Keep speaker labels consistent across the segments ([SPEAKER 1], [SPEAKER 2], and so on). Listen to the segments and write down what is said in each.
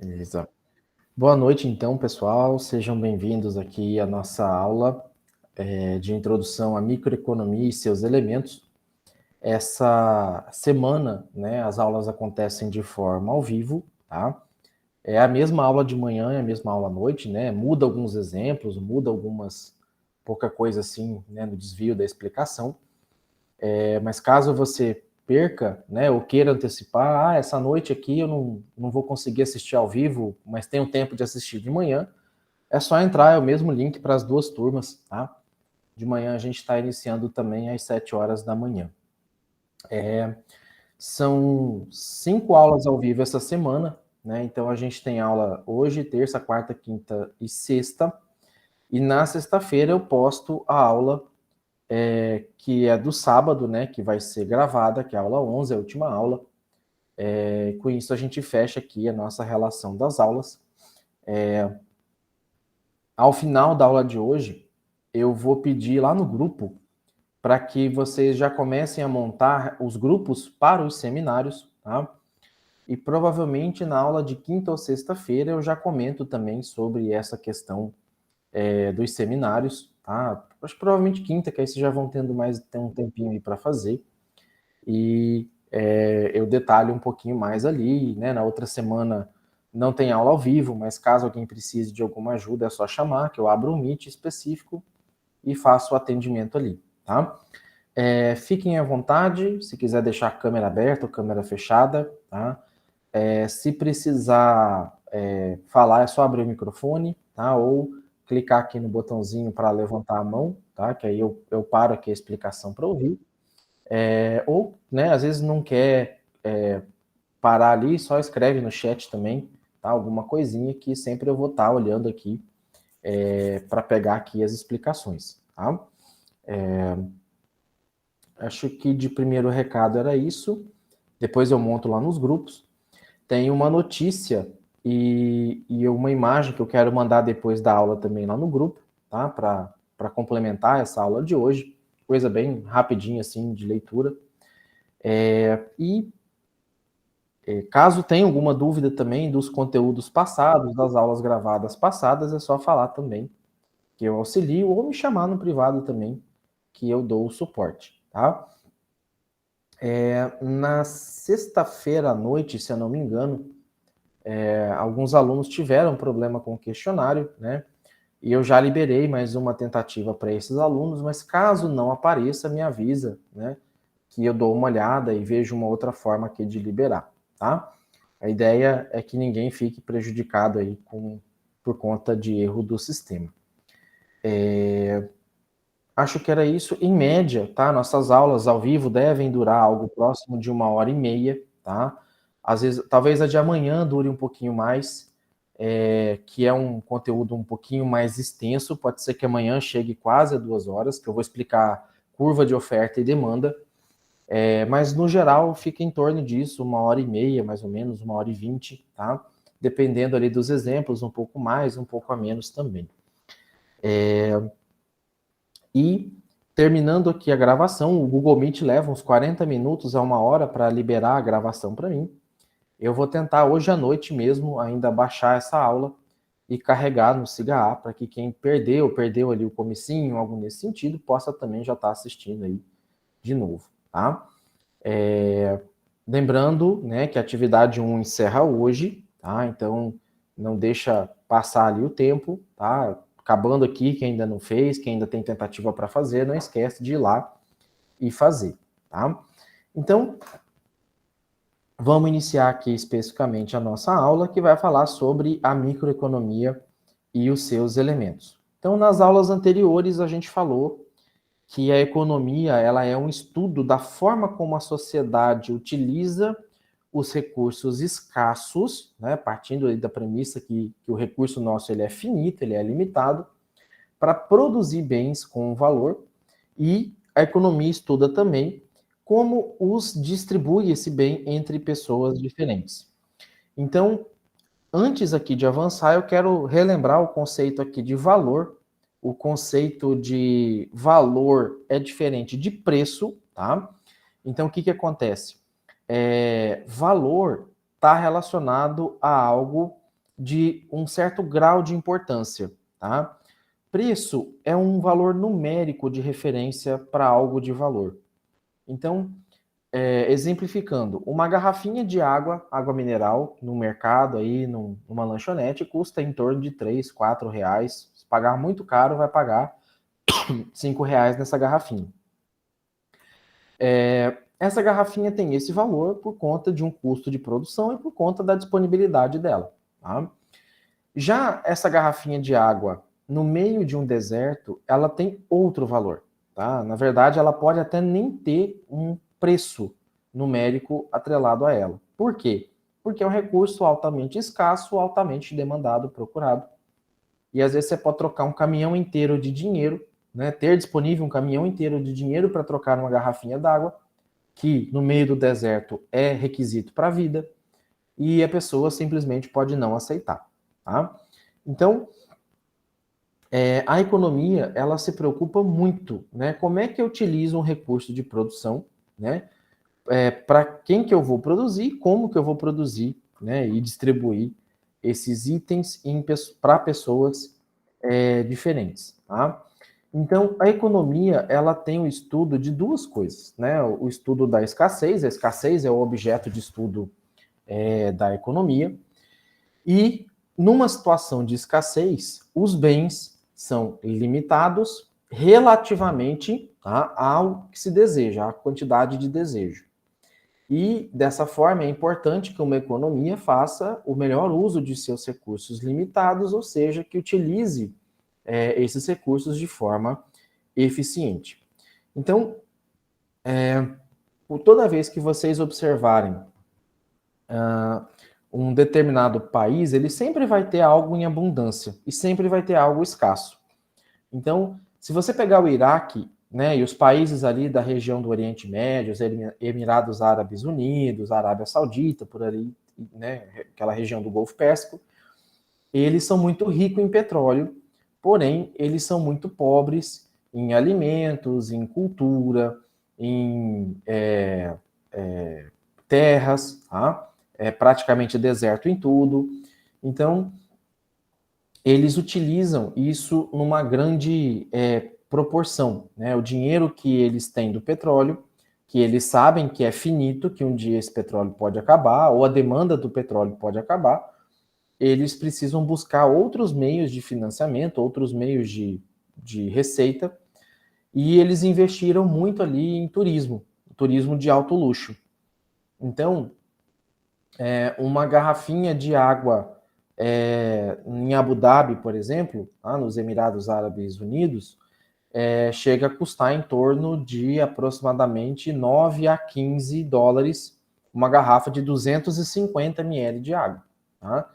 [SPEAKER 1] Beleza. Boa noite, então, pessoal. Sejam bem-vindos aqui à nossa aula de introdução à microeconomia e seus elementos. Essa semana, né, as aulas acontecem de forma ao vivo, tá? É a mesma aula de manhã, é a mesma aula à noite, né? Muda alguns exemplos, muda pouca coisa assim, né, no desvio da explicação. Mas caso você perca, né, ou queira antecipar, essa noite aqui eu não vou conseguir assistir ao vivo, mas tenho tempo de assistir de manhã, é só entrar, é o mesmo link para as duas turmas, tá? De manhã a gente está iniciando também às 7 horas da manhã. São 5 aulas ao vivo essa semana, né? Então a gente tem aula hoje, terça, quarta, quinta e sexta. E na sexta-feira eu posto a aula que é do sábado, né? Que vai ser gravada, que é a aula 11, a última aula. Com isso a gente fecha aqui a nossa relação das aulas. Ao final da aula de hoje, eu vou pedir lá no grupo para que vocês já comecem a montar os grupos para os seminários, tá? E provavelmente na aula de quinta ou sexta-feira eu já comento também sobre essa questão dos seminários, tá? Acho que provavelmente quinta, que aí vocês já vão tendo um tempinho aí para fazer. E eu detalho um pouquinho mais ali, né? Na outra semana não tem aula ao vivo, mas caso alguém precise de alguma ajuda, é só chamar, que eu abro um Meet específico e faço o atendimento ali, tá? Fiquem à vontade, se quiser deixar a câmera aberta ou câmera fechada, tá? Se precisar falar, é só abrir o microfone, tá? Ou clicar aqui no botãozinho para levantar a mão, tá? Que aí eu paro aqui a explicação para ouvir. Ou, né, às vezes não quer parar ali, só escreve no chat também, tá? Alguma coisinha que sempre eu vou estar olhando aqui para pegar aqui as explicações, tá? Acho que de primeiro recado era isso. Depois eu monto lá nos grupos. Tem uma notícia e uma imagem que eu quero mandar depois da aula também lá no grupo, tá? Para complementar essa aula de hoje. Coisa bem rapidinha, assim, de leitura. Caso tenha alguma dúvida também dos conteúdos passados, das aulas gravadas passadas, é só falar também, que eu auxilio, ou me chamar no privado também, que eu dou o suporte, tá? Na sexta-feira à noite, se eu não me engano, alguns alunos tiveram problema com o questionário, né? E eu já liberei mais uma tentativa para esses alunos, mas caso não apareça, me avisa, né? Que eu dou uma olhada e vejo uma outra forma aqui de liberar, tá? A ideia é que ninguém fique prejudicado aí por conta de erro do sistema. Acho que era isso. Em média, tá? Nossas aulas ao vivo devem durar algo próximo de 1h30, tá? Às vezes, talvez a de amanhã dure um pouquinho mais, que é um conteúdo um pouquinho mais extenso. Pode ser que amanhã chegue quase a 2 horas, que eu vou explicar curva de oferta e demanda. Mas no geral fica em torno disso, 1h30, mais ou menos, 1h20, tá? Dependendo ali dos exemplos, um pouco mais, um pouco a menos também. E terminando aqui a gravação, o Google Meet leva uns 40 minutos a 1 hora para liberar a gravação para mim. Eu vou tentar hoje à noite mesmo ainda baixar essa aula e carregar no SIGA para que quem perdeu ali o comecinho, algo nesse sentido, possa também já estar assistindo aí de novo, tá? Lembrando, né, que a atividade 1 encerra hoje, tá? Então, não deixa passar ali o tempo, tá? Acabando aqui, quem ainda não fez, quem ainda tem tentativa para fazer, não esquece de ir lá e fazer, tá? Então, vamos iniciar aqui especificamente a nossa aula, que vai falar sobre a microeconomia e os seus elementos. Então, nas aulas anteriores, a gente falou que a economia ela é um estudo da forma como a sociedade utiliza os recursos escassos, né, partindo da premissa que o recurso nosso ele é finito, ele é limitado, para produzir bens com valor, e a economia estuda também como os distribui esse bem entre pessoas diferentes. Então, antes aqui de avançar, eu quero relembrar o conceito aqui de valor. O conceito de valor é diferente de preço, tá? Então, o que acontece? Valor está relacionado a algo de um certo grau de importância, tá? Preço é um valor numérico de referência para algo de valor. Então, exemplificando, uma garrafinha de água mineral, no mercado, aí, numa lanchonete, custa em torno de 3, 4 reais. Se pagar muito caro, vai pagar 5 reais nessa garrafinha. Essa garrafinha tem esse valor por conta de um custo de produção e por conta da disponibilidade dela. Tá? Já essa garrafinha de água no meio de um deserto, ela tem outro valor. Tá? Na verdade, ela pode até nem ter um preço numérico atrelado a ela. Por quê? Porque é um recurso altamente escasso, altamente demandado, procurado. E às vezes você pode trocar um caminhão inteiro de dinheiro, né? Ter disponível um caminhão inteiro de dinheiro para trocar uma garrafinha d'água, que no meio do deserto é requisito para a vida, e a pessoa simplesmente pode não aceitar. Tá? Então, a economia, ela se preocupa muito, né? Como é que eu utilizo um recurso de produção, né? Para quem que eu vou produzir, como que eu vou produzir, né? E distribuir esses itens para pessoas diferentes, tá? Então, a economia, ela tem o estudo de duas coisas, né? O estudo da escassez, a escassez é o objeto de estudo da economia, e numa situação de escassez, os bens são limitados relativamente, tá, ao que se deseja, à quantidade de desejo. E dessa forma é importante que uma economia faça o melhor uso de seus recursos limitados, ou seja, que utilize esses recursos de forma eficiente. Então, toda vez que vocês observarem um determinado país, ele sempre vai ter algo em abundância e sempre vai ter algo escasso. Então, se você pegar o Iraque, né, e os países ali da região do Oriente Médio, os Emirados Árabes Unidos, Arábia Saudita, por ali, né, aquela região do Golfo Pérsico, eles são muito ricos em petróleo, porém, eles são muito pobres em alimentos, em cultura, em terras, tá? Praticamente deserto em tudo. Então, eles utilizam isso numa grande proporção, né? O dinheiro que eles têm do petróleo, que eles sabem que é finito, que um dia esse petróleo pode acabar, ou a demanda do petróleo pode acabar, eles precisam buscar outros meios de financiamento, outros meios de receita, e eles investiram muito ali em turismo de alto luxo. Então, uma garrafinha de água em Abu Dhabi, por exemplo, tá, nos Emirados Árabes Unidos, chega a custar em torno de aproximadamente 9 a 15 dólares uma garrafa de 250 ml de água. Tá?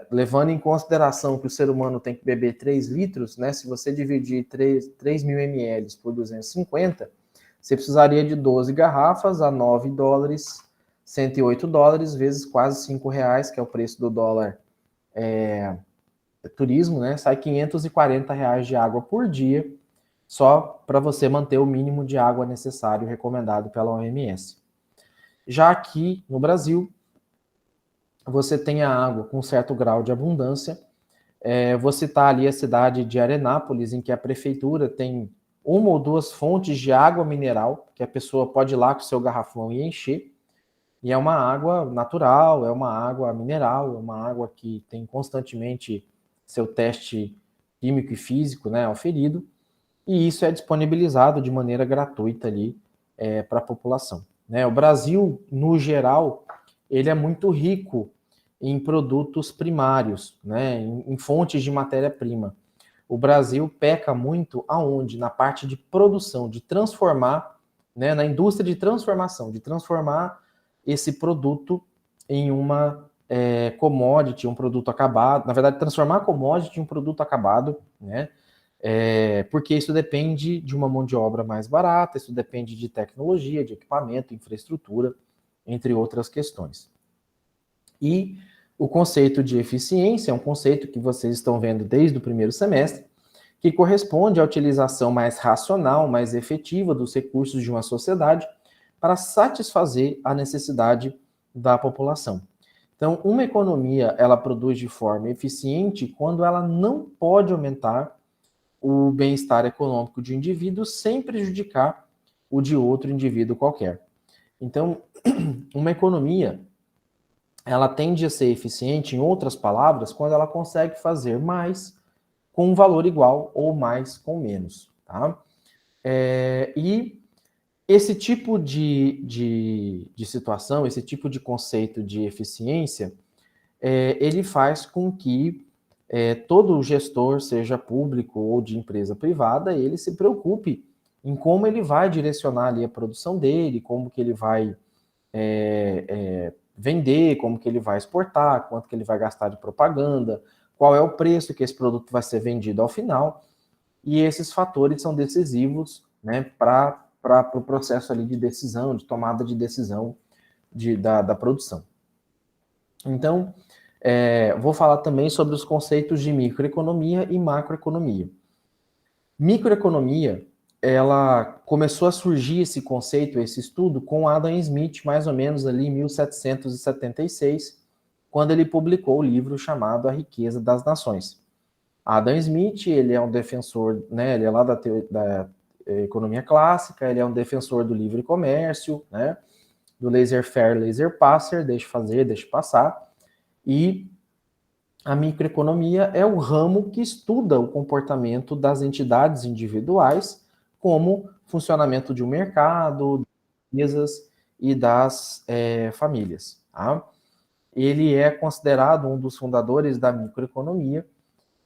[SPEAKER 1] Levando em consideração que o ser humano tem que beber 3 litros, né, se você dividir 3 mil ml por 250, você precisaria de 12 garrafas a 9 dólares, 108 dólares, vezes quase 5 reais, que é o preço do dólar turismo, né? Sai 540 reais de água por dia, só para você manter o mínimo de água necessário recomendado pela OMS. Já aqui no Brasil, você tem a água com certo grau de abundância. Vou citar ali a cidade de Arenápolis, em que a prefeitura tem uma ou duas fontes de água mineral, que a pessoa pode ir lá com o seu garrafão e encher. E é uma água natural, é uma água mineral, é uma água que tem constantemente seu teste químico e físico, né, auferido, e isso é disponibilizado de maneira gratuita ali para a população. Né? O Brasil, no geral, ele é muito rico em produtos primários, né, em fontes de matéria-prima. O Brasil peca muito aonde? Na parte de produção, de transformar, né, na indústria de transformação, de transformar esse produto em uma commodity, um produto acabado, na verdade, transformar a commodity em um produto acabado, né? Porque isso depende de uma mão de obra mais barata, isso depende de tecnologia, de equipamento, infraestrutura, entre outras questões. E o conceito de eficiência é um conceito que vocês estão vendo desde o primeiro semestre, que corresponde à utilização mais racional, mais efetiva dos recursos de uma sociedade para satisfazer a necessidade da população. Então, uma economia, ela produz de forma eficiente quando ela não pode aumentar o bem-estar econômico de um indivíduo sem prejudicar o de outro indivíduo qualquer. Então, uma economia, ela tende a ser eficiente, em outras palavras, quando ela consegue fazer mais com um valor igual ou mais com menos, tá? E esse tipo de situação, esse tipo de conceito de eficiência, ele faz com que todo gestor, seja público ou de empresa privada, ele se preocupe em como ele vai direcionar ali a produção dele, como que ele vai vender, como que ele vai exportar, quanto que ele vai gastar de propaganda, qual é o preço que esse produto vai ser vendido ao final, e esses fatores são decisivos, né, para o processo ali de decisão, de tomada de decisão da produção. Então, vou falar também sobre os conceitos de microeconomia e macroeconomia. Microeconomia, ela começou a surgir esse conceito, esse estudo, com Adam Smith, mais ou menos ali em 1776, quando ele publicou o livro chamado A Riqueza das Nações. Adam Smith, ele é um defensor, né, ele é lá da economia clássica, ele é um defensor do livre comércio, né, do laissez-faire, laissez-passer, deixe fazer, deixe passar, e a microeconomia é o ramo que estuda o comportamento das entidades individuais, como funcionamento de um mercado, das empresas e das famílias. Tá? Ele é considerado um dos fundadores da microeconomia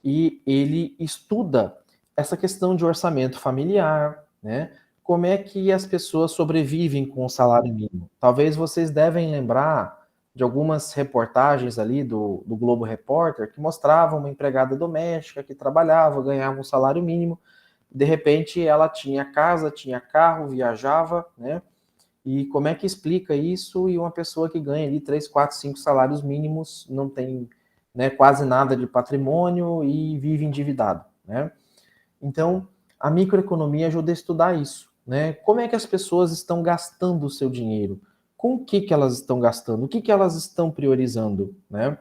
[SPEAKER 1] e ele estuda essa questão de orçamento familiar, né? Como é que as pessoas sobrevivem com o salário mínimo? Talvez vocês devem lembrar de algumas reportagens ali do Globo Repórter que mostravam uma empregada doméstica que trabalhava, ganhava um salário mínimo, de repente ela tinha casa, tinha carro, viajava, né? E como é que explica isso e uma pessoa que ganha ali 3, 4, 5 salários mínimos, não tem, né, quase nada de patrimônio e vive endividado, né? Então, a microeconomia ajuda a estudar isso, né? Como é que as pessoas estão gastando o seu dinheiro? Com o que elas estão gastando? O que elas estão priorizando, né?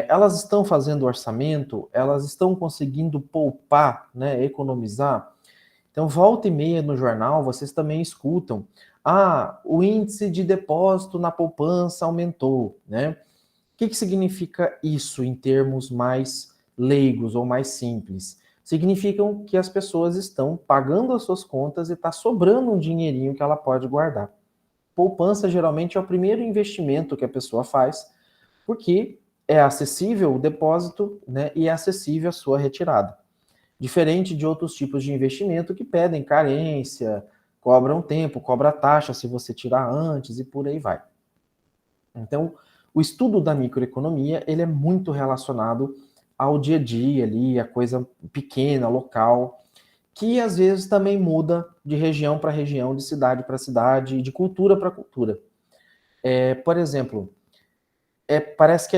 [SPEAKER 1] Elas estão fazendo orçamento? Elas estão conseguindo poupar, né? Economizar? Então, volta e meia no jornal, vocês também escutam: ah, o índice de depósito na poupança aumentou, né? O que significa isso em termos mais leigos ou mais simples? Significam que as pessoas estão pagando as suas contas e está sobrando um dinheirinho que ela pode guardar. Poupança geralmente é o primeiro investimento que a pessoa faz, porque é acessível o depósito, né, e é acessível a sua retirada. Diferente de outros tipos de investimento que pedem carência, cobram tempo, cobra taxa se você tirar antes e por aí vai. Então, o estudo da microeconomia, ele é muito relacionado ao dia a dia ali, a coisa pequena, local, que às vezes também muda de região para região, de cidade para cidade, de cultura para cultura. Por exemplo, parece que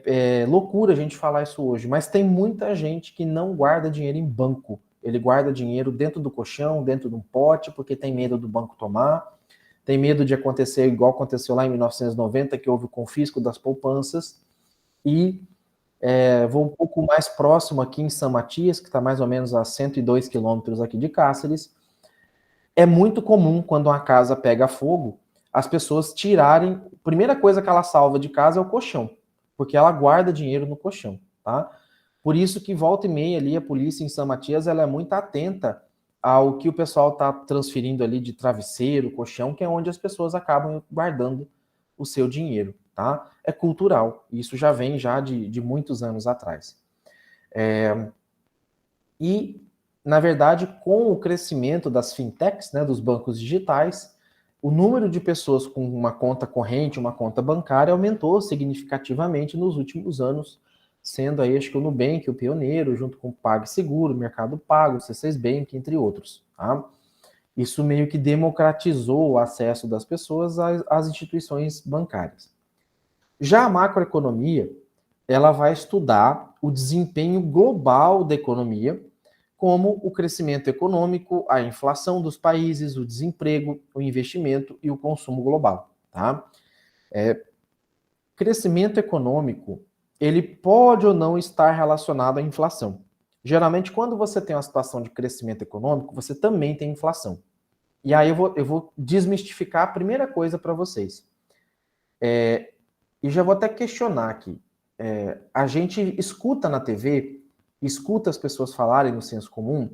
[SPEAKER 1] é loucura a gente falar isso hoje, mas tem muita gente que não guarda dinheiro em banco. Ele guarda dinheiro dentro do colchão, dentro de um pote, porque tem medo do banco tomar, tem medo de acontecer igual aconteceu lá em 1990, que houve o confisco das poupanças. E vou um pouco mais próximo aqui em São Matias, que está mais ou menos a 102 quilômetros aqui de Cáceres. É muito comum, quando uma casa pega fogo, as pessoas tirarem. A primeira coisa que ela salva de casa é o colchão, porque ela guarda dinheiro no colchão, tá? Por isso que volta e meia ali a polícia em São Matias, ela é muito atenta ao que o pessoal está transferindo ali de travesseiro, colchão, que é onde as pessoas acabam guardando o seu dinheiro, tá? É cultural, isso já vem já de muitos anos atrás. E, na verdade, com o crescimento das fintechs, né, dos bancos digitais, o número de pessoas com uma conta corrente, uma conta bancária, aumentou significativamente nos últimos anos, sendo aí, acho que o Nubank o pioneiro, junto com o PagSeguro, Mercado Pago, C6 Bank, entre outros. Tá? Isso meio que democratizou o acesso das pessoas às instituições bancárias. Já a macroeconomia, ela vai estudar o desempenho global da economia, como o crescimento econômico, a inflação dos países, o desemprego, o investimento e o consumo global. Tá? crescimento econômico, ele pode ou não estar relacionado à inflação. Geralmente, quando você tem uma situação de crescimento econômico, você também tem inflação. E aí eu vou desmistificar a primeira coisa para vocês. E já vou até questionar aqui. A gente escuta na TV, escuta as pessoas falarem no senso comum,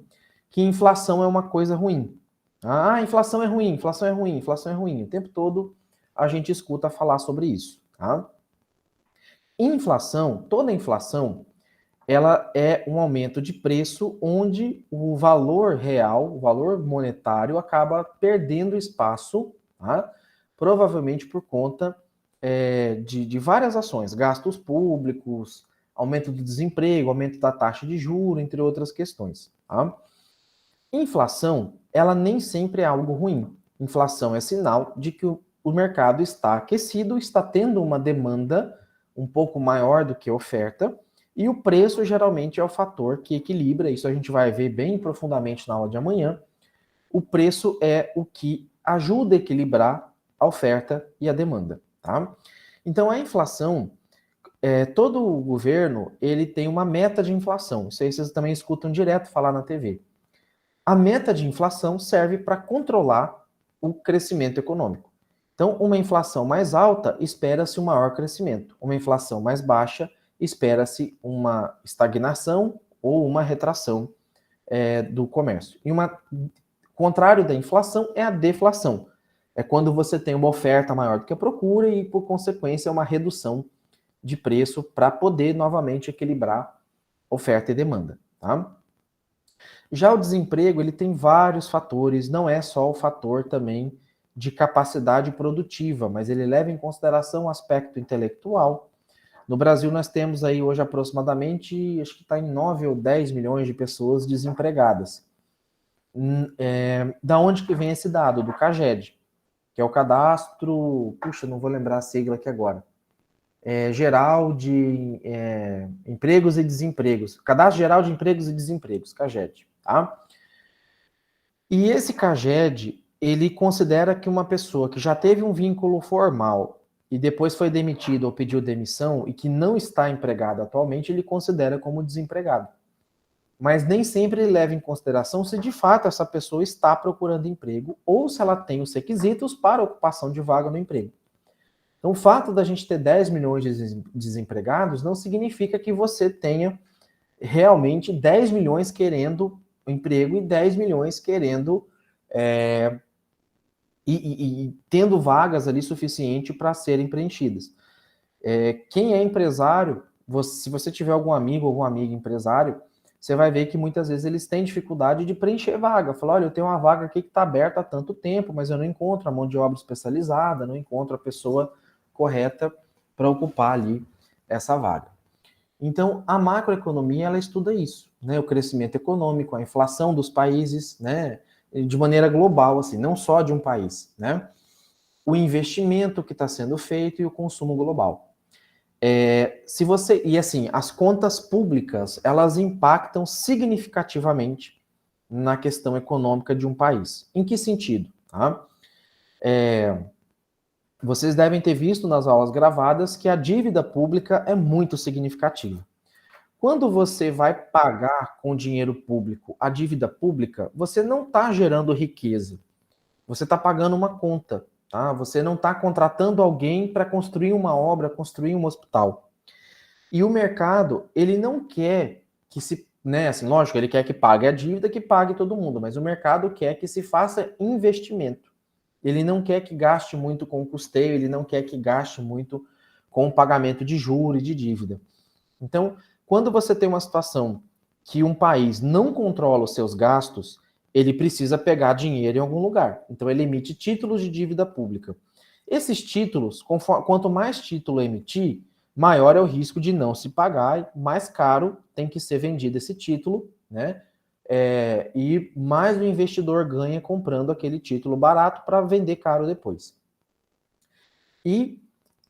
[SPEAKER 1] que inflação é uma coisa ruim. Ah, inflação é ruim, inflação é ruim, inflação é ruim. O tempo todo a gente escuta falar sobre isso. Tá? Inflação, toda inflação, ela é um aumento de preço onde o valor real, o valor monetário, acaba perdendo espaço, tá? Provavelmente por conta de várias ações, gastos públicos, aumento do desemprego, aumento da taxa de juros, entre outras questões. Tá? Inflação, ela nem sempre é algo ruim. Inflação é sinal de que o mercado está aquecido, está tendo uma demanda um pouco maior do que a oferta, e o preço geralmente é o fator que equilibra, isso a gente vai ver bem profundamente na aula de amanhã. O preço é o que ajuda a equilibrar a oferta e a demanda. Tá? Então a inflação, todo o governo ele tem uma meta de inflação, isso aí vocês também escutam direto falar na TV. A meta de inflação serve para controlar o crescimento econômico. Então, uma inflação mais alta, espera-se um maior crescimento. Uma inflação mais baixa, espera-se uma estagnação ou uma retração do comércio. E contrário da inflação é a deflação. É quando você tem uma oferta maior do que a procura e, por consequência, uma redução de preço para poder novamente equilibrar oferta e demanda. Tá? Já o desemprego, ele tem vários fatores, não é só o fator também de capacidade produtiva, mas ele leva em consideração o aspecto intelectual. No Brasil, nós temos aí hoje aproximadamente, acho que está em 9 ou 10 milhões de pessoas desempregadas. Da onde que vem esse dado? Do CAGED, que é o cadastro, não vou lembrar a sigla aqui agora, geral de empregos e desempregos, Cadastro Geral de Empregos e Desempregos, CAGED. Tá? E esse CAGED, ele considera que uma pessoa que já teve um vínculo formal e depois foi demitido ou pediu demissão e que não está empregado atualmente, ele considera como desempregado. Mas nem sempre ele leva em consideração se de fato essa pessoa está procurando emprego ou se ela tem os requisitos para ocupação de vaga no emprego. Então, o fato da gente ter 10 milhões de desempregados não significa que você tenha realmente 10 milhões querendo emprego e 10 milhões querendo e tendo vagas ali suficiente para serem preenchidas. Quem é empresário, se você tiver algum amigo ou alguma amiga empresário, você vai ver que muitas vezes eles têm dificuldade de preencher vaga. Falar, olha, eu tenho uma vaga aqui que está aberta há tanto tempo, mas eu não encontro a mão de obra especializada, não encontro a pessoa correta para ocupar ali essa vaga. Então, a macroeconomia, ela estuda isso, né? O crescimento econômico, a inflação dos países, né? De maneira global, assim, não só de um país, né? O investimento que está sendo feito e o consumo global. E assim, as contas públicas, elas impactam significativamente na questão econômica de um país. Em que sentido? Tá? Vocês devem ter visto nas aulas gravadas que a dívida pública é muito significativa. Quando você vai pagar com dinheiro público a dívida pública, você não está gerando riqueza. Você está pagando uma conta. Tá? Você não está contratando alguém para construir uma obra, construir um hospital. E o mercado, ele não quer que se... Né, assim, lógico, ele quer que pague a dívida, que pague todo mundo, mas o mercado quer que se faça investimento. Ele não quer que gaste muito com o custeio, ele não quer que gaste muito com o pagamento de juros e de dívida. Então, quando você tem uma situação que um país não controla os seus gastos, ele precisa pegar dinheiro em algum lugar. Então, ele emite títulos de dívida pública. Esses títulos, quanto mais título emitir, maior é o risco de não se pagar, mais caro tem que ser vendido esse título, né? E mais o investidor ganha comprando aquele título barato para vender caro depois. E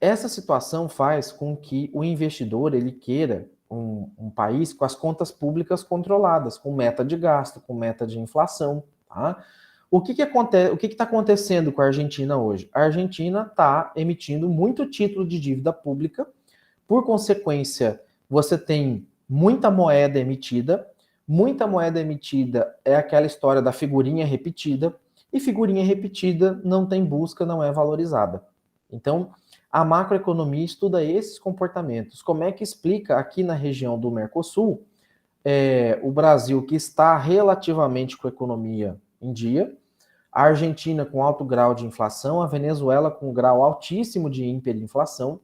[SPEAKER 1] essa situação faz com que o investidor ele queira um país com as contas públicas controladas, com meta de gasto, com meta de inflação. Tá? O que acontece? O que está acontecendo com a Argentina hoje? A Argentina está emitindo muito título de dívida pública. Por consequência, você tem muita moeda emitida. Muita moeda emitida é aquela história da figurinha repetida. E figurinha repetida não tem busca, não é valorizada. Então, a macroeconomia estuda esses comportamentos. Como é que explica aqui na região do Mercosul, o Brasil, que está relativamente com a economia em dia, a Argentina com alto grau de inflação, a Venezuela com um grau altíssimo de hiperinflação,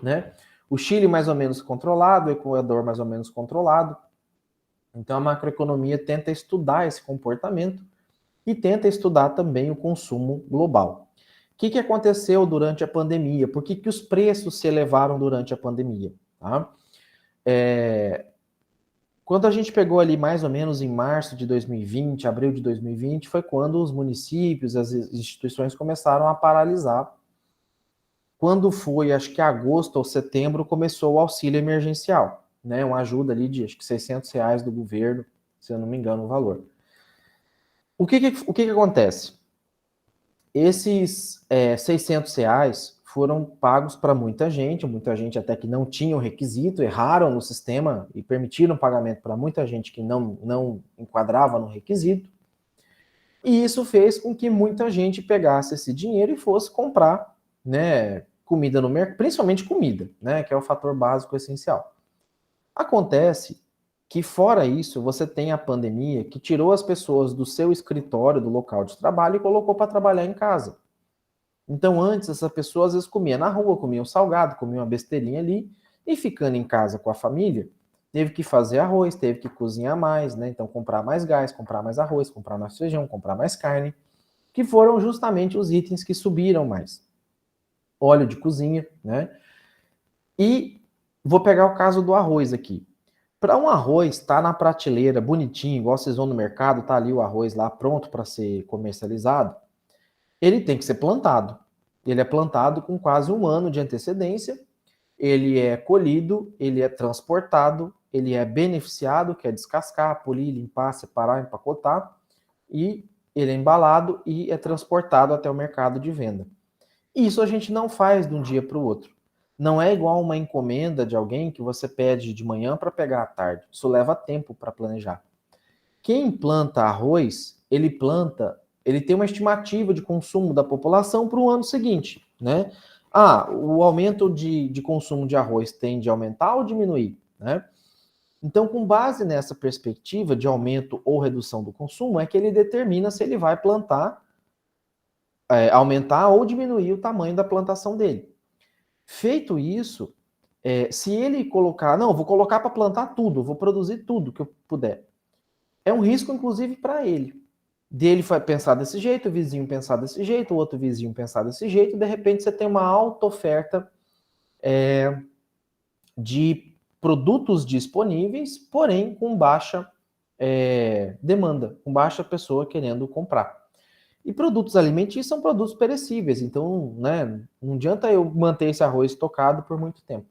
[SPEAKER 1] né? O Chile mais ou menos controlado, o Equador mais ou menos controlado. Então a macroeconomia tenta estudar esse comportamento e tenta estudar também o consumo global. O que aconteceu durante a pandemia? Por que os preços se elevaram durante a pandemia? Tá? Quando a gente pegou ali mais ou menos em março de 2020, abril de 2020, foi quando os municípios, as instituições começaram a paralisar. Quando foi, acho que agosto ou setembro, começou o auxílio emergencial, né? Uma ajuda ali de, acho que R$600 do governo, se eu não me engano o valor. O que acontece? Esses R$600 foram pagos para muita gente até que não tinha o requisito, erraram no sistema e permitiram pagamento para muita gente que não enquadrava no requisito. E isso fez com que muita gente pegasse esse dinheiro e fosse comprar, né, comida no mercado, principalmente comida, né, que é o fator básico essencial. Acontece que, fora isso, você tem a pandemia que tirou as pessoas do seu escritório, do local de trabalho, e colocou para trabalhar em casa. Então, antes, essa pessoa às vezes comia na rua, comia um salgado, comia uma besteirinha ali, e ficando em casa com a família, teve que fazer arroz, teve que cozinhar mais, né? Então, comprar mais gás, comprar mais arroz, comprar mais feijão, comprar mais carne, que foram justamente os itens que subiram mais. Óleo de cozinha, né? E vou pegar o caso do arroz aqui. Para um arroz estar na prateleira bonitinho, igual vocês vão no mercado, tá ali o arroz lá pronto para ser comercializado, ele tem que ser plantado. Ele é plantado com quase um ano de antecedência, ele é colhido, ele é transportado, ele é beneficiado, que é descascar, polir, limpar, separar, empacotar, e ele é embalado e é transportado até o mercado de venda. Isso a gente não faz de um dia para o outro. Não é igual uma encomenda de alguém que você pede de manhã para pegar à tarde. Isso leva tempo para planejar. Quem planta arroz, ele tem uma estimativa de consumo da população para o ano seguinte, né? O aumento de consumo de arroz tende a aumentar ou diminuir, né? Então, com base nessa perspectiva de aumento ou redução do consumo, é que ele determina se ele vai plantar, aumentar ou diminuir o tamanho da plantação dele. Feito isso, se ele colocar, não, vou colocar para plantar tudo, vou produzir tudo que eu puder, é um risco, inclusive, para ele. Dele pensar desse jeito, o vizinho pensar desse jeito, o outro vizinho pensar desse jeito, e de repente você tem uma alta oferta de produtos disponíveis, porém com baixa demanda, com baixa pessoa querendo comprar. E produtos alimentícios são produtos perecíveis, então, né, não adianta eu manter esse arroz estocado por muito tempo.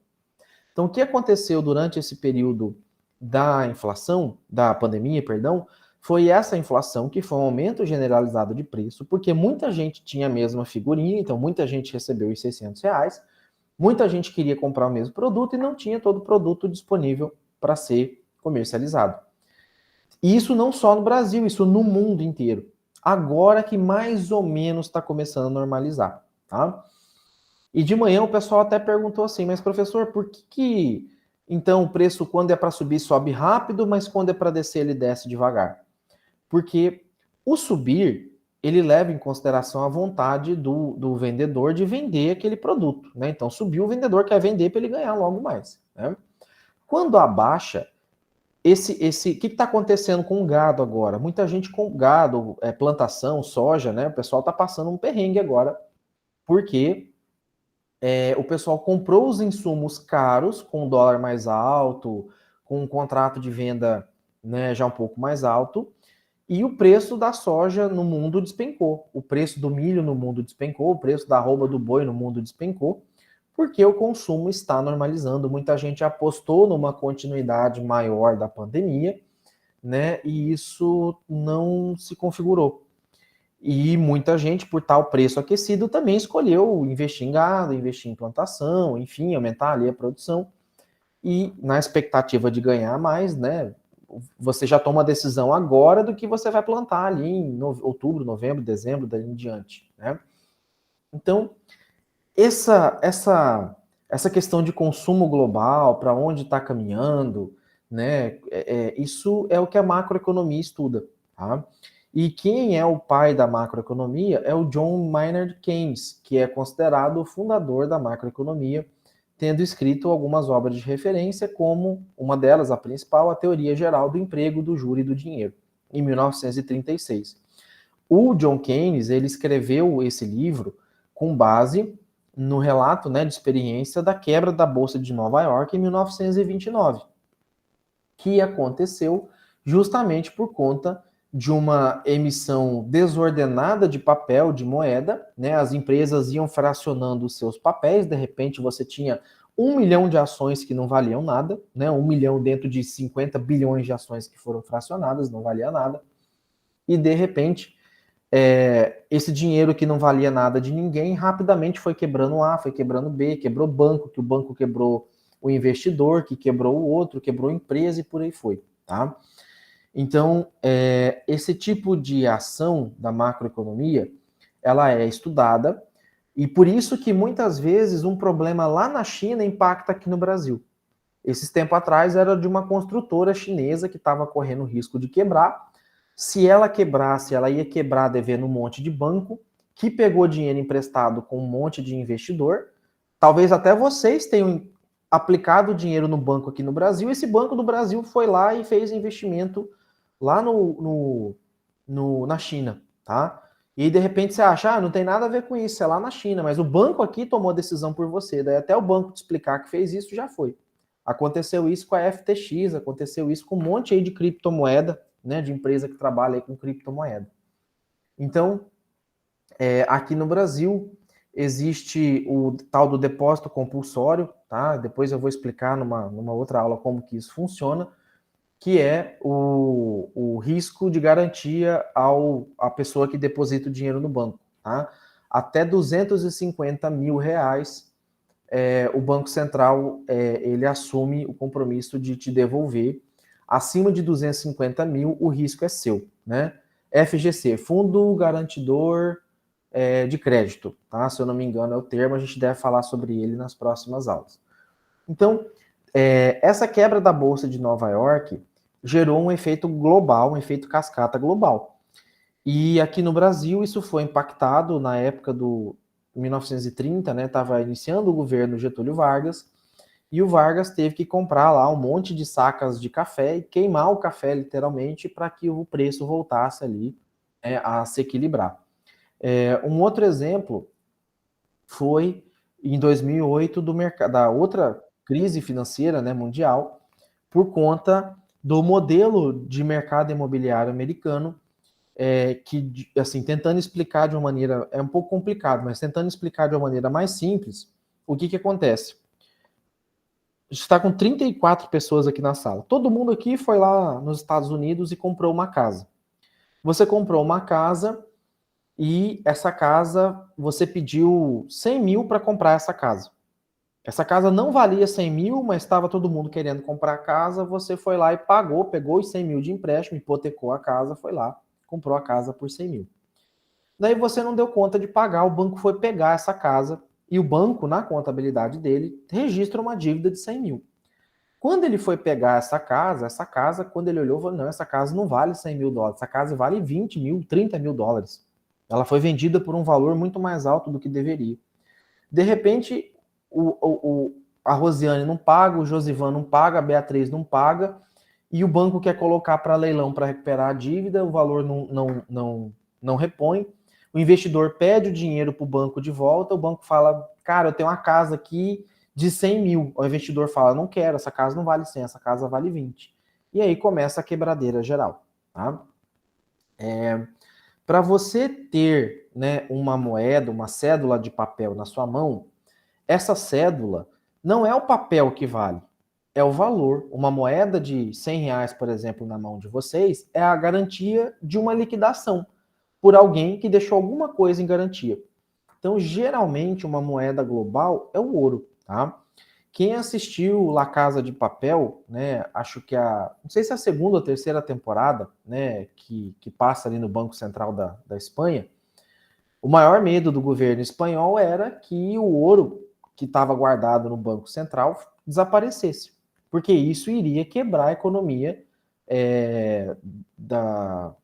[SPEAKER 1] Então, o que aconteceu durante esse período da inflação, da pandemia, perdão, foi essa inflação que foi um aumento generalizado de preço, porque muita gente tinha a mesma figurinha, então muita gente recebeu os R$600, muita gente queria comprar o mesmo produto e não tinha todo o produto disponível para ser comercializado. E isso não só no Brasil, isso no mundo inteiro. Agora que mais ou menos está começando a normalizar, tá? E de manhã o pessoal até perguntou assim, mas professor, por que então o preço quando é para subir sobe rápido, mas quando é para descer ele desce devagar? Porque o subir, ele leva em consideração a vontade do vendedor de vender aquele produto, né? Então subiu, o vendedor quer vender para ele ganhar logo mais, né? Quando abaixa, o que está acontecendo com o gado agora? Muita gente com gado, plantação, soja, né? O pessoal está passando um perrengue agora, porque o pessoal comprou os insumos caros, com o dólar mais alto, com um contrato de venda, né, já um pouco mais alto, e o preço da soja no mundo despencou. O preço do milho no mundo despencou, o preço da arroba do boi no mundo despencou, porque o consumo está normalizando. Muita gente apostou numa continuidade maior da pandemia, né, e isso não se configurou. E muita gente, por tal preço aquecido, também escolheu investir em gado, investir em plantação, enfim, aumentar ali a produção. E na expectativa de ganhar mais, né? Você já toma a decisão agora do que você vai plantar ali em outubro, novembro, dezembro, daí em diante, né? Então, essa questão de consumo global, para onde está caminhando, né? Isso é o que a macroeconomia estuda, tá? E quem é o pai da macroeconomia é o John Maynard Keynes, que é considerado o fundador da macroeconomia, tendo escrito algumas obras de referência, como uma delas, a principal, a Teoria Geral do Emprego, do Juro e do Dinheiro, em 1936. O John Keynes, ele escreveu esse livro com base no relato, né, de experiência da quebra da Bolsa de Nova York em 1929, que aconteceu justamente por conta de uma emissão desordenada de papel, de moeda, né? As empresas iam fracionando os seus papéis, de repente você tinha 1 milhão de ações que não valiam nada, né? 1 milhão dentro de 50 bilhões de ações que foram fracionadas, não valia nada, e de repente esse dinheiro que não valia nada de ninguém rapidamente foi quebrando A, foi quebrando B, quebrou banco, que o banco quebrou o investidor, que quebrou o outro, quebrou a empresa e por aí foi, tá? Então, esse tipo de ação da macroeconomia, ela é estudada, e por isso que muitas vezes um problema lá na China impacta aqui no Brasil. Esses tempos atrás era de uma construtora chinesa que estava correndo risco de quebrar. Se ela quebrasse, ela ia quebrar devendo um monte de banco, que pegou dinheiro emprestado com um monte de investidor. Talvez até vocês tenham aplicado dinheiro no banco aqui no Brasil. Esse banco do Brasil foi lá e fez investimento lá na China, tá? E de repente você acha, não tem nada a ver com isso, é lá na China, mas o banco aqui tomou a decisão por você. Daí até o banco te explicar que fez isso já foi. Aconteceu isso com a FTX, aconteceu isso com um monte aí de criptomoeda, né, de empresa que trabalha aí com criptomoeda. Então, aqui no Brasil existe o tal do depósito compulsório, tá? Depois eu vou explicar numa outra aula como que isso funciona, que é o risco de garantia à pessoa que deposita o dinheiro no banco, tá? Até 250 mil reais, o Banco Central ele assume o compromisso de te devolver. Acima de 250 mil, o risco é seu, né? FGC, Fundo Garantidor de Crédito, tá? Se eu não me engano é o termo, a gente deve falar sobre ele nas próximas aulas. Então, essa quebra da Bolsa de Nova York gerou um efeito global, um efeito cascata global. E aqui no Brasil isso foi impactado na época do 1930, né? Estava iniciando o governo Getúlio Vargas, e o Vargas teve que comprar lá um monte de sacas de café e queimar o café literalmente para que o preço voltasse ali a se equilibrar. Um outro exemplo foi em 2008 da outra crise financeira, né, mundial, por conta do modelo de mercado imobiliário americano, que, assim, tentando explicar de uma maneira, é um pouco complicado, mas tentando explicar de uma maneira mais simples, o que acontece? A gente está com 34 pessoas aqui na sala. Todo mundo aqui foi lá nos Estados Unidos e comprou uma casa. Você comprou uma casa e essa casa, você pediu 100 mil para comprar essa casa. Essa casa não valia 100 mil, mas estava todo mundo querendo comprar a casa, você foi lá e pagou, pegou os 100 mil de empréstimo, hipotecou a casa, foi lá, comprou a casa por 100 mil. Daí você não deu conta de pagar, o banco foi pegar essa casa e o banco, na contabilidade dele, registra uma dívida de 100 mil. Quando ele foi pegar essa casa, quando ele olhou, falou, não, essa casa não vale 100 mil dólares, essa casa vale 20 mil, 30 mil dólares. Ela foi vendida por um valor muito mais alto do que deveria. De repente, a Rosiane não paga, o Josivan não paga, a Beatriz não paga, e o banco quer colocar para leilão para recuperar a dívida, o valor não repõe, o investidor pede o dinheiro para o banco de volta, o banco fala, cara, eu tenho uma casa aqui de 100 mil, o investidor fala, não quero, essa casa não vale 100, essa casa vale 20. E aí começa a quebradeira geral, tá? Para você ter, né, uma moeda, uma cédula de papel na sua mão, essa cédula não é o papel que vale, é o valor. Uma moeda de 100 reais, por exemplo, na mão de vocês, é a garantia de uma liquidação. por alguém que deixou alguma coisa em garantia. Então, geralmente, uma moeda global é o ouro, tá? Quem assistiu La Casa de Papel, né, acho que não sei se é a segunda ou terceira temporada, né, que passa ali no Banco Central da Espanha, o maior medo do governo espanhol era que o ouro que estava guardado no Banco Central desaparecesse, porque isso iria quebrar a economia da,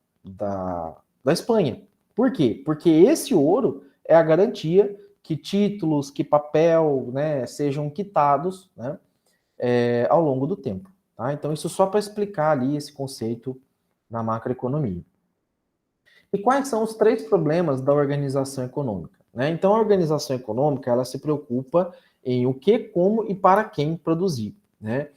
[SPEAKER 1] da Espanha. Por quê? Porque esse ouro é a garantia que títulos, que papel, né, sejam quitados, né, ao longo do tempo. Tá? Então, isso só para explicar ali esse conceito na macroeconomia. E quais são os três problemas da organização econômica? Né? Então, a organização econômica ela se preocupa em o que, como e para quem produzir. Né?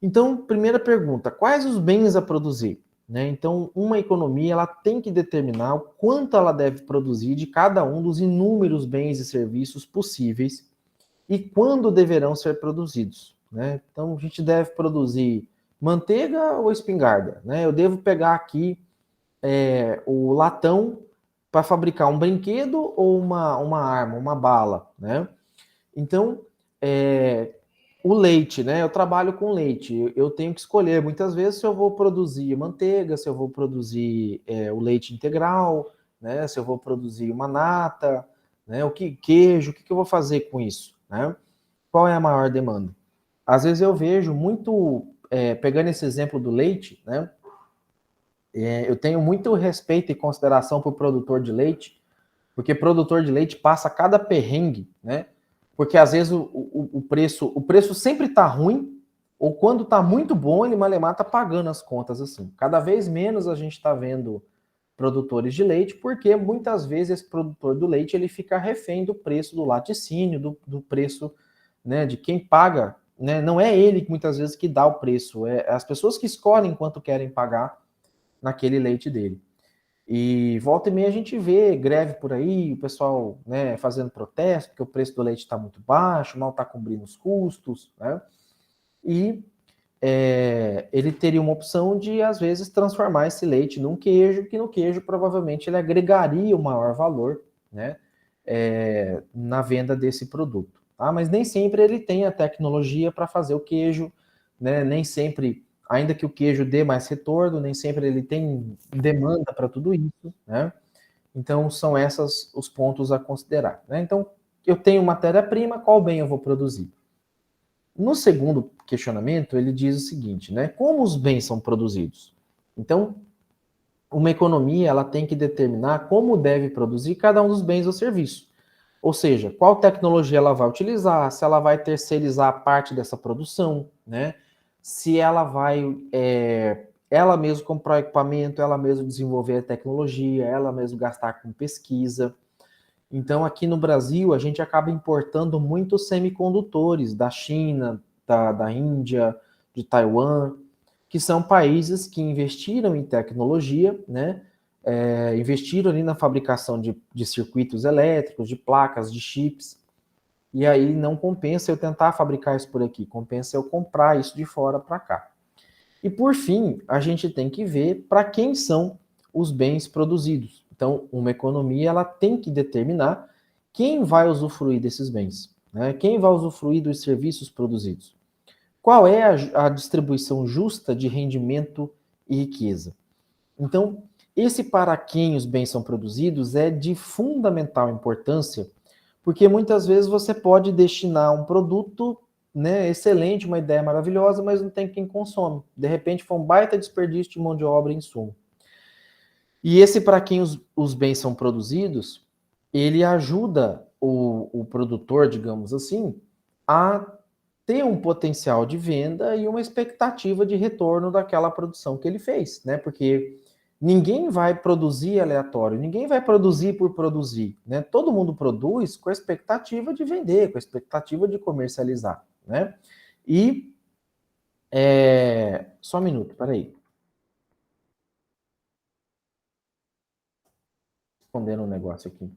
[SPEAKER 1] Então, primeira pergunta, quais os bens a produzir? Né? Então, uma economia ela tem que determinar o quanto ela deve produzir de cada um dos inúmeros bens e serviços possíveis e quando deverão ser produzidos. Né? Então, a gente deve produzir manteiga ou espingarda? Né? Eu devo pegar aqui o latão para fabricar um brinquedo ou uma arma, uma bala, né? Então, o leite, né? Eu trabalho com leite, eu tenho que escolher muitas vezes se eu vou produzir manteiga, se eu vou produzir o leite integral, né? Se eu vou produzir uma nata, né? Queijo, o que eu vou fazer com isso, né? Qual é a maior demanda? Às vezes eu vejo muito, pegando esse exemplo do leite, né? Eu tenho muito respeito e consideração por produtor de leite, porque produtor de leite passa cada perrengue, né? Porque às vezes o preço sempre está ruim, ou quando está muito bom, ele malemar está pagando as contas assim. Cada vez menos a gente está vendo produtores de leite, porque muitas vezes esse produtor do leite ele fica refém do preço do laticínio, do preço, né, de quem paga, né? Não é ele que muitas vezes que dá o preço, é as pessoas que escolhem quanto querem pagar naquele leite dele. E volta e meia a gente vê greve por aí, o pessoal, né, fazendo protesto, porque o preço do leite está muito baixo, mal está cobrindo os custos, né? E ele teria uma opção de, às vezes, transformar esse leite num queijo, que no queijo provavelmente ele agregaria o maior valor, né, na venda desse produto. Tá? Mas nem sempre ele tem a tecnologia para fazer o queijo, né? Nem sempre, ainda que o queijo dê mais retorno, nem sempre ele tem demanda para tudo isso, né? Então, são esses os pontos a considerar. Né? Então, eu tenho matéria-prima, qual bem eu vou produzir? No segundo questionamento, ele diz o seguinte, né? Como os bens são produzidos? Então, uma economia ela tem que determinar como deve produzir cada um dos bens ou serviços. Ou seja, qual tecnologia ela vai utilizar, se ela vai terceirizar parte dessa produção, né? Se ela vai ela mesma comprar equipamento, ela mesma desenvolver a tecnologia, ela mesma gastar com pesquisa. Então, aqui no Brasil, a gente acaba importando muitos semicondutores da China, da Índia, de Taiwan, que são países que investiram em tecnologia, né? Investiram ali na fabricação de circuitos elétricos, de placas, de chips, e aí não compensa eu tentar fabricar isso por aqui, compensa eu comprar isso de fora para cá. E por fim, a gente tem que ver para quem são os bens produzidos. Então, uma economia ela tem que determinar quem vai usufruir desses bens, né? Quem vai usufruir dos serviços produzidos. Qual é a distribuição justa de rendimento e riqueza? Então, esse para quem os bens são produzidos é de fundamental importância, porque muitas vezes você pode destinar um produto, né, excelente, uma ideia maravilhosa, mas não tem quem consome. De repente foi um baita desperdício de mão de obra e insumo. E esse para quem os bens são produzidos, ele ajuda o produtor, digamos assim, a ter um potencial de venda e uma expectativa de retorno daquela produção que ele fez, né? Porque ninguém vai produzir aleatório, ninguém vai produzir por produzir, né? Todo mundo produz com a expectativa de vender, com a expectativa de comercializar, né? E só um minuto, peraí. Respondendo um negócio aqui.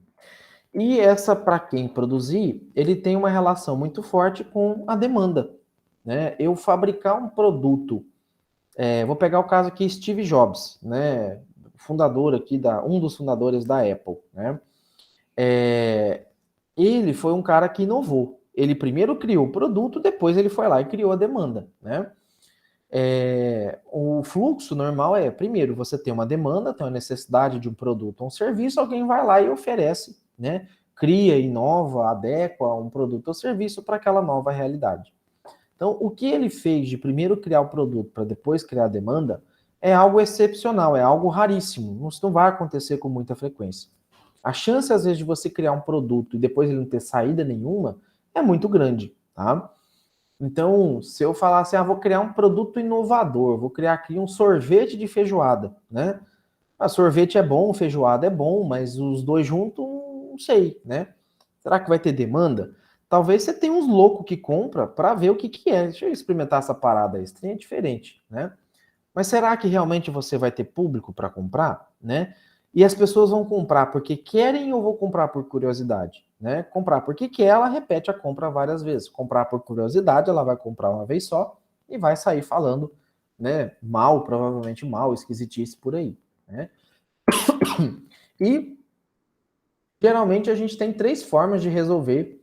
[SPEAKER 1] E essa, para quem produzir, ele tem uma relação muito forte com a demanda, né? Eu fabricar um produto, vou pegar o caso aqui Steve Jobs, né? fundador aqui, um dos fundadores da Apple, né? Ele foi um cara que inovou. Ele primeiro criou o produto, depois ele foi lá e criou a demanda, né? O fluxo normal primeiro, você tem uma demanda, tem uma necessidade de um produto ou um serviço, alguém vai lá e oferece, né? Cria, inova, adequa um produto ou serviço para aquela nova realidade. Então, o que ele fez de primeiro criar o produto para depois criar a demanda é algo excepcional, é algo raríssimo. Isso não vai acontecer com muita frequência. A chance, às vezes, de você criar um produto e depois ele não ter saída nenhuma é muito grande, tá? Então, se eu falar assim, vou criar um produto inovador, vou criar aqui um sorvete de feijoada, né? Sorvete é bom, feijoada é bom, mas os dois juntos, não sei, né? Será que vai ter demanda? Talvez você tenha uns loucos que compra para ver o que é. Deixa eu experimentar essa parada aí, esse trem é diferente, né? Mas será que realmente você vai ter público para comprar, né? E as pessoas vão comprar porque querem ou vão comprar por curiosidade, né? Comprar porque quer, ela repete a compra várias vezes. Comprar por curiosidade, ela vai comprar uma vez só e vai sair falando, né? Mal, provavelmente mal, esquisitice por aí, né? E geralmente a gente tem 3 formas de resolver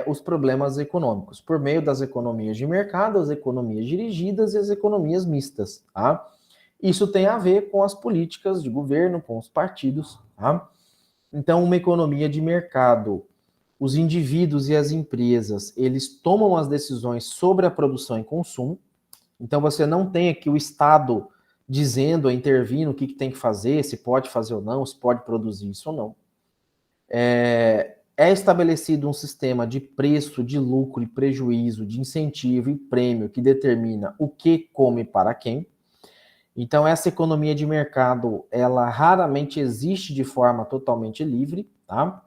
[SPEAKER 1] os problemas econômicos, por meio das economias de mercado, as economias dirigidas e as economias mistas, tá? Isso tem a ver com as políticas de governo, com os partidos, tá? Então, uma economia de mercado, os indivíduos e as empresas, eles tomam as decisões sobre a produção e consumo. Então, você não tem aqui o Estado dizendo, intervindo o que tem que fazer, se pode fazer ou não, se pode produzir isso ou não. É estabelecido um sistema de preço, de lucro e prejuízo, de incentivo e prêmio que determina o que come para quem. Então, essa economia de mercado, ela raramente existe de forma totalmente livre, tá?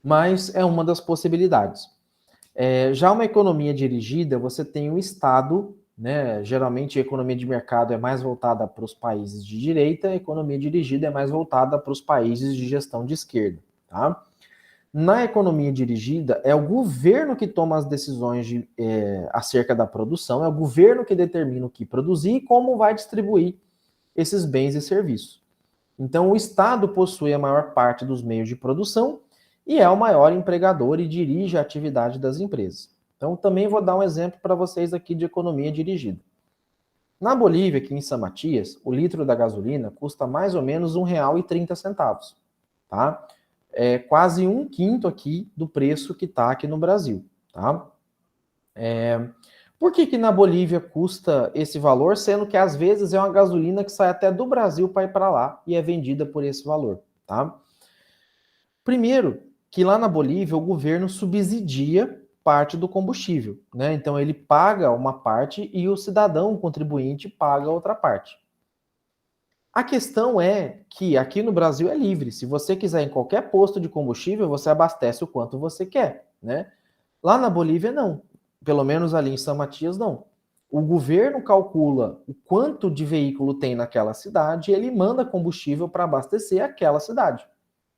[SPEAKER 1] Mas é uma das possibilidades. Já uma economia dirigida, você tem o Estado, né? Geralmente a economia de mercado é mais voltada para os países de direita, a economia dirigida é mais voltada para os países de gestão de esquerda, tá? Na economia dirigida, é o governo que toma as decisões acerca da produção, é o governo que determina o que produzir e como vai distribuir esses bens e serviços. Então, o Estado possui a maior parte dos meios de produção e é o maior empregador e dirige a atividade das empresas. Então, também vou dar um exemplo para vocês aqui de economia dirigida. Na Bolívia, aqui em São Matias, o litro da gasolina custa mais ou menos R$ 1,30, tá? É quase 1/5 aqui do preço que está aqui no Brasil, tá? Por que na Bolívia custa esse valor, sendo que às vezes é uma gasolina que sai até do Brasil para ir para lá e é vendida por esse valor, tá? Primeiro, que lá na Bolívia o governo subsidia parte do combustível, né? Então ele paga uma parte e o cidadão, o contribuinte, paga outra parte. A questão é que aqui no Brasil é livre. Se você quiser em qualquer posto de combustível, você abastece o quanto você quer, né? Lá na Bolívia, não. Pelo menos ali em São Matias, não. O governo calcula o quanto de veículo tem naquela cidade e ele manda combustível para abastecer aquela cidade.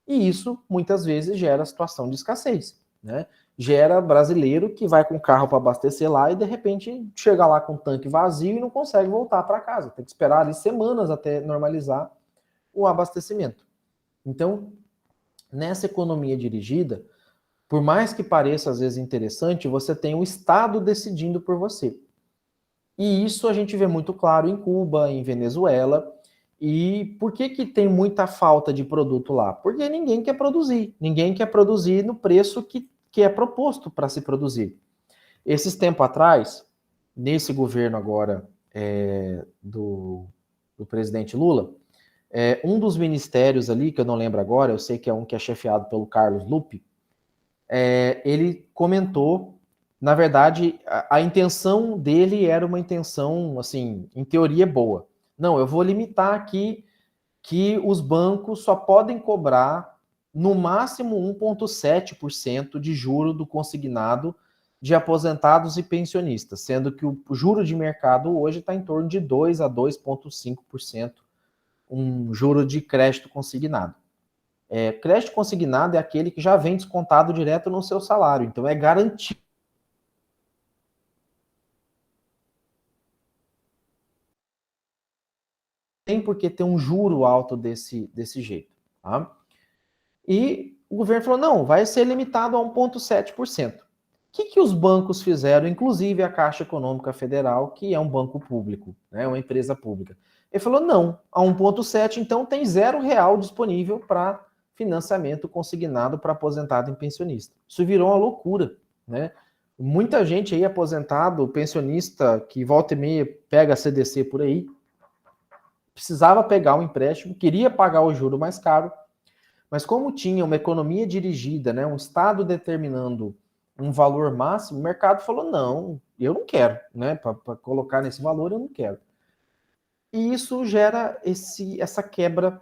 [SPEAKER 1] E isso, muitas vezes, gera situação de escassez, né? Gera brasileiro que vai com o carro para abastecer lá e, de repente, chega lá com o tanque vazio e não consegue voltar para casa. Tem que esperar ali semanas até normalizar o abastecimento. Então, nessa economia dirigida, por mais que pareça às vezes interessante, você tem o Estado decidindo por você. E isso a gente vê muito claro em Cuba, em Venezuela. E por que tem muita falta de produto lá? Porque ninguém quer produzir. Ninguém quer produzir no preço que é proposto para se produzir. Esses tempos atrás, nesse governo agora do presidente Lula, um dos ministérios ali, que eu não lembro agora, eu sei que é um que é chefiado pelo Carlos Lupe, ele comentou, na verdade, a intenção dele era uma intenção, assim, em teoria boa. Não, eu vou limitar aqui que os bancos só podem cobrar no máximo 1,7% de juro do consignado de aposentados e pensionistas, sendo que o juro de mercado hoje está em torno de 2 a 2,5%, um juro de crédito consignado. Crédito consignado é aquele que já vem descontado direto no seu salário, então é garantido. tem por que ter um juro alto desse jeito. Tá? E o governo falou, não, vai ser limitado a 1,7%. O que os bancos fizeram, inclusive a Caixa Econômica Federal, que é um banco público, né, uma empresa pública? Ele falou, não, a 1,7%, então tem R$0 disponível para financiamento consignado para aposentado e pensionista. Isso virou uma loucura, né? Muita gente aí aposentado, pensionista, que volta e meia pega CDC por aí, precisava pegar um empréstimo, queria pagar o juro mais caro, mas como tinha uma economia dirigida, né, um Estado determinando um valor máximo, o mercado falou, não, eu não quero, né, para colocar nesse valor eu não quero. E isso gera essa quebra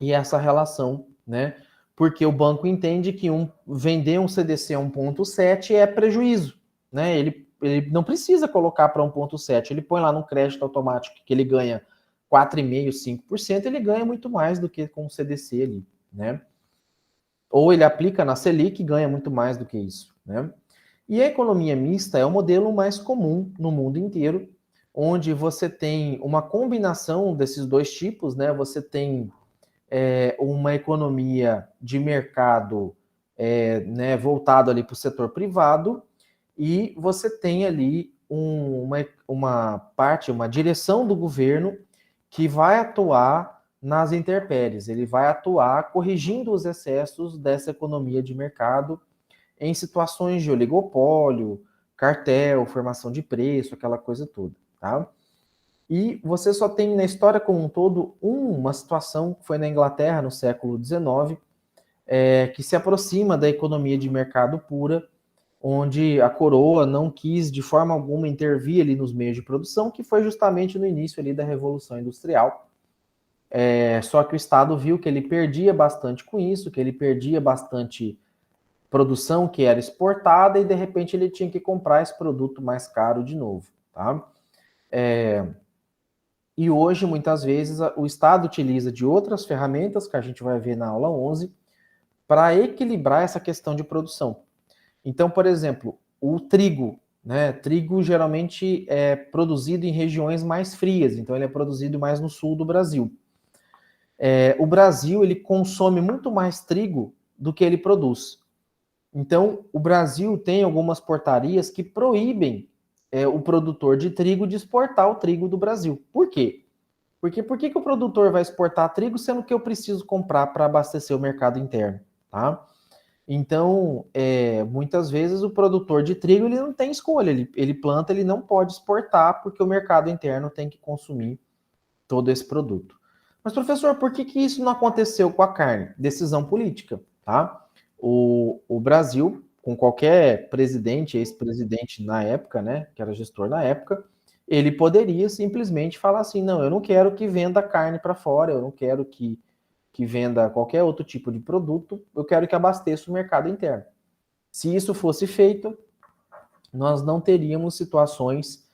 [SPEAKER 1] e essa relação, né, porque o banco entende que vender um CDC a 1,7 é prejuízo, né, ele não precisa colocar para 1,7, ele põe lá no crédito automático que ele ganha 4,5%, 5%, ele ganha muito mais do que com o CDC ali, né? Ou ele aplica na Selic e ganha muito mais do que isso, né? E a economia mista é o modelo mais comum no mundo inteiro, onde você tem uma combinação desses dois tipos, né? Você tem uma economia de mercado né, voltado ali para o setor privado, e você tem ali uma parte, uma direção do governo que vai atuar nas intempéries, ele vai atuar corrigindo os excessos dessa economia de mercado em situações de oligopólio, cartel, formação de preço, aquela coisa toda, tá? E você só tem na história como um todo uma situação que foi na Inglaterra no século XIX, que se aproxima da economia de mercado pura, onde a coroa não quis de forma alguma intervir ali nos meios de produção, que foi justamente no início ali da Revolução Industrial. Só que o Estado viu que ele perdia bastante com isso, que ele perdia bastante produção que era exportada e de repente ele tinha que comprar esse produto mais caro de novo, tá? E hoje, muitas vezes, o Estado utiliza de outras ferramentas, que a gente vai ver na aula 11, para equilibrar essa questão de produção. Então, por exemplo, o trigo, né? Trigo geralmente é produzido em regiões mais frias, então ele é produzido mais no sul do Brasil. O Brasil, ele consome muito mais trigo do que ele produz. Então, o Brasil tem algumas portarias que proíbem o produtor de trigo de exportar o trigo do Brasil. Por quê? Porque por que o produtor vai exportar trigo sendo que eu preciso comprar para abastecer o mercado interno, tá? Então, muitas vezes o produtor de trigo ele não tem escolha, ele planta, ele não pode exportar porque o mercado interno tem que consumir todo esse produto. Mas, professor, por que isso não aconteceu com a carne? Decisão política, tá? O Brasil, com qualquer presidente, ex-presidente na época, né, que era gestor na época, ele poderia simplesmente falar assim, não, eu não quero que venda carne para fora, eu não quero que venda qualquer outro tipo de produto, eu quero que abasteça o mercado interno. Se isso fosse feito, nós não teríamos situações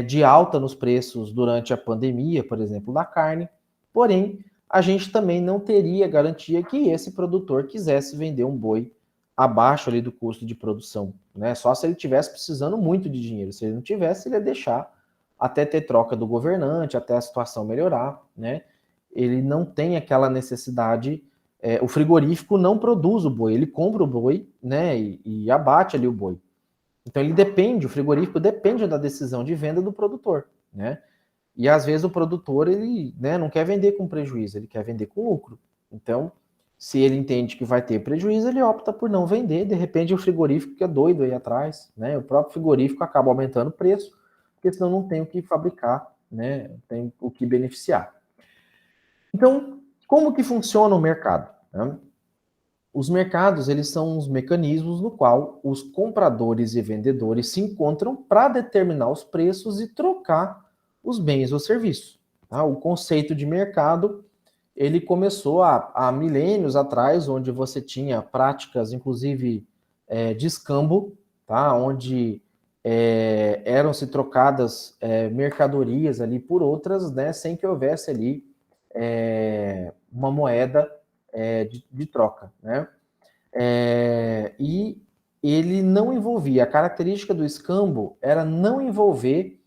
[SPEAKER 1] de alta nos preços durante a pandemia, por exemplo, da carne, porém, a gente também não teria garantia que esse produtor quisesse vender um boi abaixo ali do custo de produção, né? Só se ele tivesse precisando muito de dinheiro. Se ele não tivesse, ele ia deixar até ter troca do governante, até a situação melhorar, né? Ele não tem aquela necessidade. O frigorífico não produz o boi, ele compra o boi, né? E abate ali o boi. Então ele depende, o frigorífico depende da decisão de venda do produtor, né? E às vezes o produtor ele, né, não quer vender com prejuízo, ele quer vender com lucro. Então, se ele entende que vai ter prejuízo, ele opta por não vender. De repente o frigorífico que é doido aí atrás, né? O próprio frigorífico acaba aumentando o preço, porque senão não tem o que fabricar, né? Tem o que beneficiar. Então, como que funciona o mercado? Né? Os mercados, eles são os mecanismos no qual os compradores e vendedores se encontram para determinar os preços e trocar os bens ou serviços. Tá? O conceito de mercado, ele começou há milênios atrás, onde você tinha práticas, inclusive, de escambo, tá? Onde eram-se trocadas mercadorias ali por outras, né? Sem que houvesse ali uma moeda de troca, né? E ele não envolvia, a característica do escambo era não envolver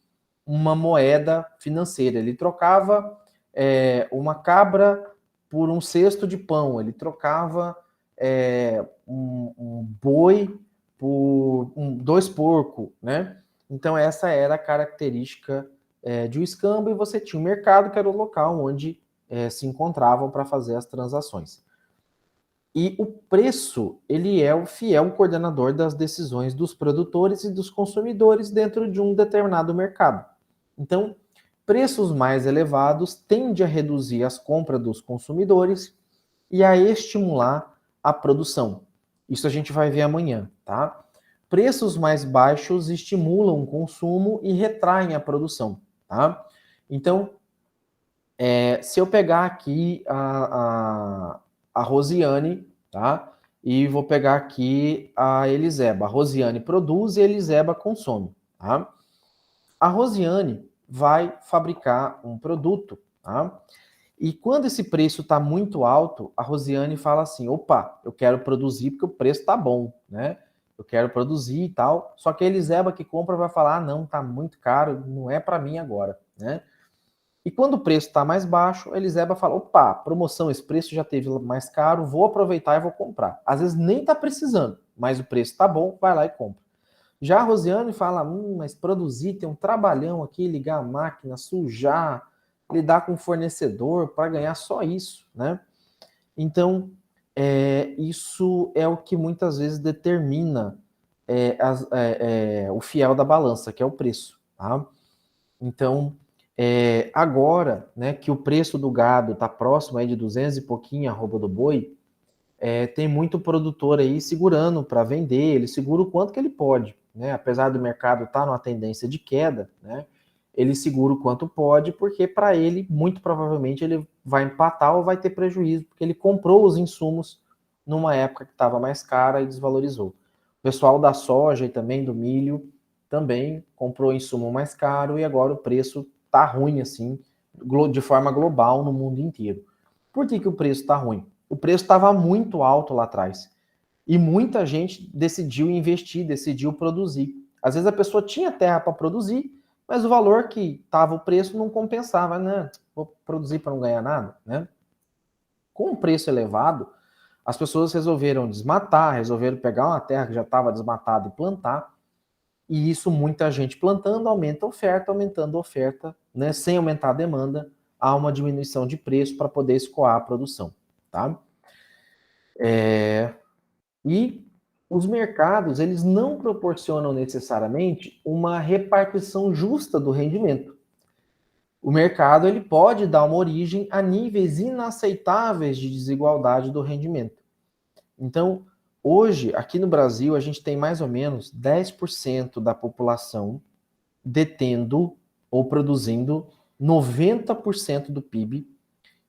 [SPEAKER 1] uma moeda financeira. Ele trocava uma cabra por um cesto de pão, ele trocava um boi por dois porcos, né? Então essa era a característica de um escambo, e você tinha o mercado, que era o local onde se encontravam para fazer as transações. E o preço, ele é o fiel coordenador das decisões dos produtores e dos consumidores dentro de um determinado mercado. Então, preços mais elevados tendem a reduzir as compras dos consumidores e a estimular a produção. Isso a gente vai ver amanhã, tá? Preços mais baixos estimulam o consumo e retraem a produção, tá? Então, se eu pegar aqui a Rosiane, tá? E vou pegar aqui a Eliseba. A Rosiane produz e a Eliseba consome, tá? A Rosiane vai fabricar um produto, tá? E quando esse preço está muito alto, a Rosiane fala assim: opa, eu quero produzir porque o preço está bom, né? Eu quero produzir e tal. Só que a Eliseba que compra vai falar: ah, não, tá muito caro, não é para mim agora, né? E quando o preço está mais baixo, a Eliseba fala: opa, promoção, esse preço já teve mais caro, vou aproveitar e vou comprar. Às vezes nem está precisando, mas o preço está bom, vai lá e compra. Já a Rosiane fala: mas produzir, tem um trabalhão aqui, ligar a máquina, sujar, lidar com o fornecedor para ganhar só isso, né? Então, isso é o que muitas vezes determina o fiel da balança, que é o preço, tá? Então, agora, né, que o preço do gado está próximo aí de 200 e pouquinho, arroba do boi, tem muito produtor aí segurando para vender, ele segura o quanto que ele pode, né? Apesar do mercado estar numa tendência de queda, né? Ele segura o quanto pode, porque para ele, muito provavelmente, ele vai empatar ou vai ter prejuízo, porque ele comprou os insumos numa época que estava mais cara e desvalorizou. O pessoal da soja e também do milho também comprou insumo mais caro e agora o preço tá ruim assim, de forma global no mundo inteiro. Por que o preço está ruim? O preço estava muito alto lá atrás. E muita gente decidiu investir, decidiu produzir. Às vezes a pessoa tinha terra para produzir, mas o valor que estava o preço não compensava, né? Vou produzir para não ganhar nada, né? Com o preço elevado, as pessoas resolveram desmatar, resolveram pegar uma terra que já estava desmatada e plantar. E isso, muita gente plantando, aumenta a oferta, aumentando a oferta, né? Sem aumentar a demanda, há uma diminuição de preço para poder escoar a produção, tá? E os mercados, eles não proporcionam necessariamente uma repartição justa do rendimento. O mercado, ele pode dar uma origem a níveis inaceitáveis de desigualdade do rendimento. Então, hoje, aqui no Brasil, a gente tem mais ou menos 10% da população detendo ou produzindo 90% do PIB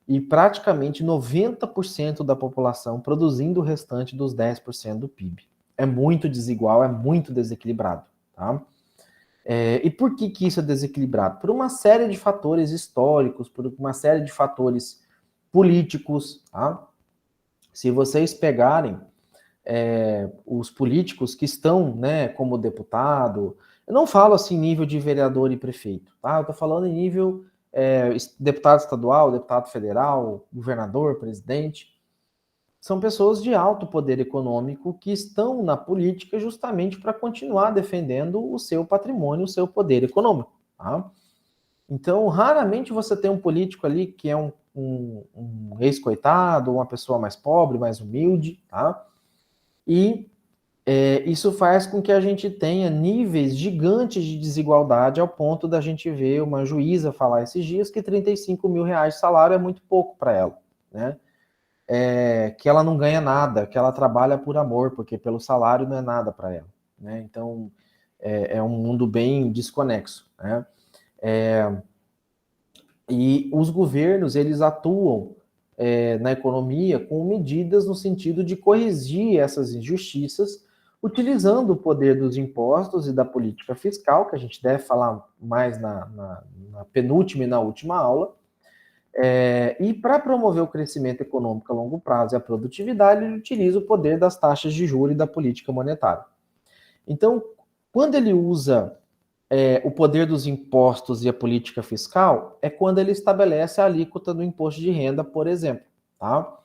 [SPEAKER 1] e praticamente 90% da população produzindo o restante dos 10% do PIB. É muito desigual, é muito desequilibrado, tá? E por que isso é desequilibrado? Por uma série de fatores históricos, por uma série de fatores políticos, tá? Se vocês pegarem os políticos que estão, né, como deputado, eu não falo assim nível de vereador e prefeito, tá? Eu tô falando em nível deputado estadual, deputado federal, governador, presidente. São pessoas de alto poder econômico que estão na política justamente para continuar defendendo o seu patrimônio, o seu poder econômico, tá? Então, raramente você tem um político ali que é um ex-coitado, uma pessoa mais pobre, mais humilde, tá? E isso faz com que a gente tenha níveis gigantes de desigualdade ao ponto da gente ver uma juíza falar esses dias que 35 mil reais de salário é muito pouco para ela, né? Que ela não ganha nada, que ela trabalha por amor, porque pelo salário não é nada para ela, né? Então, é um mundo bem desconexo, né? E os governos, eles atuam na economia com medidas no sentido de corrigir essas injustiças, utilizando o poder dos impostos e da política fiscal, que a gente deve falar mais na penúltima e na última aula, e para promover o crescimento econômico a longo prazo e a produtividade, ele utiliza o poder das taxas de juros e da política monetária. Então, quando ele usa o poder dos impostos e a política fiscal é quando ele estabelece a alíquota do imposto de renda, por exemplo, tá?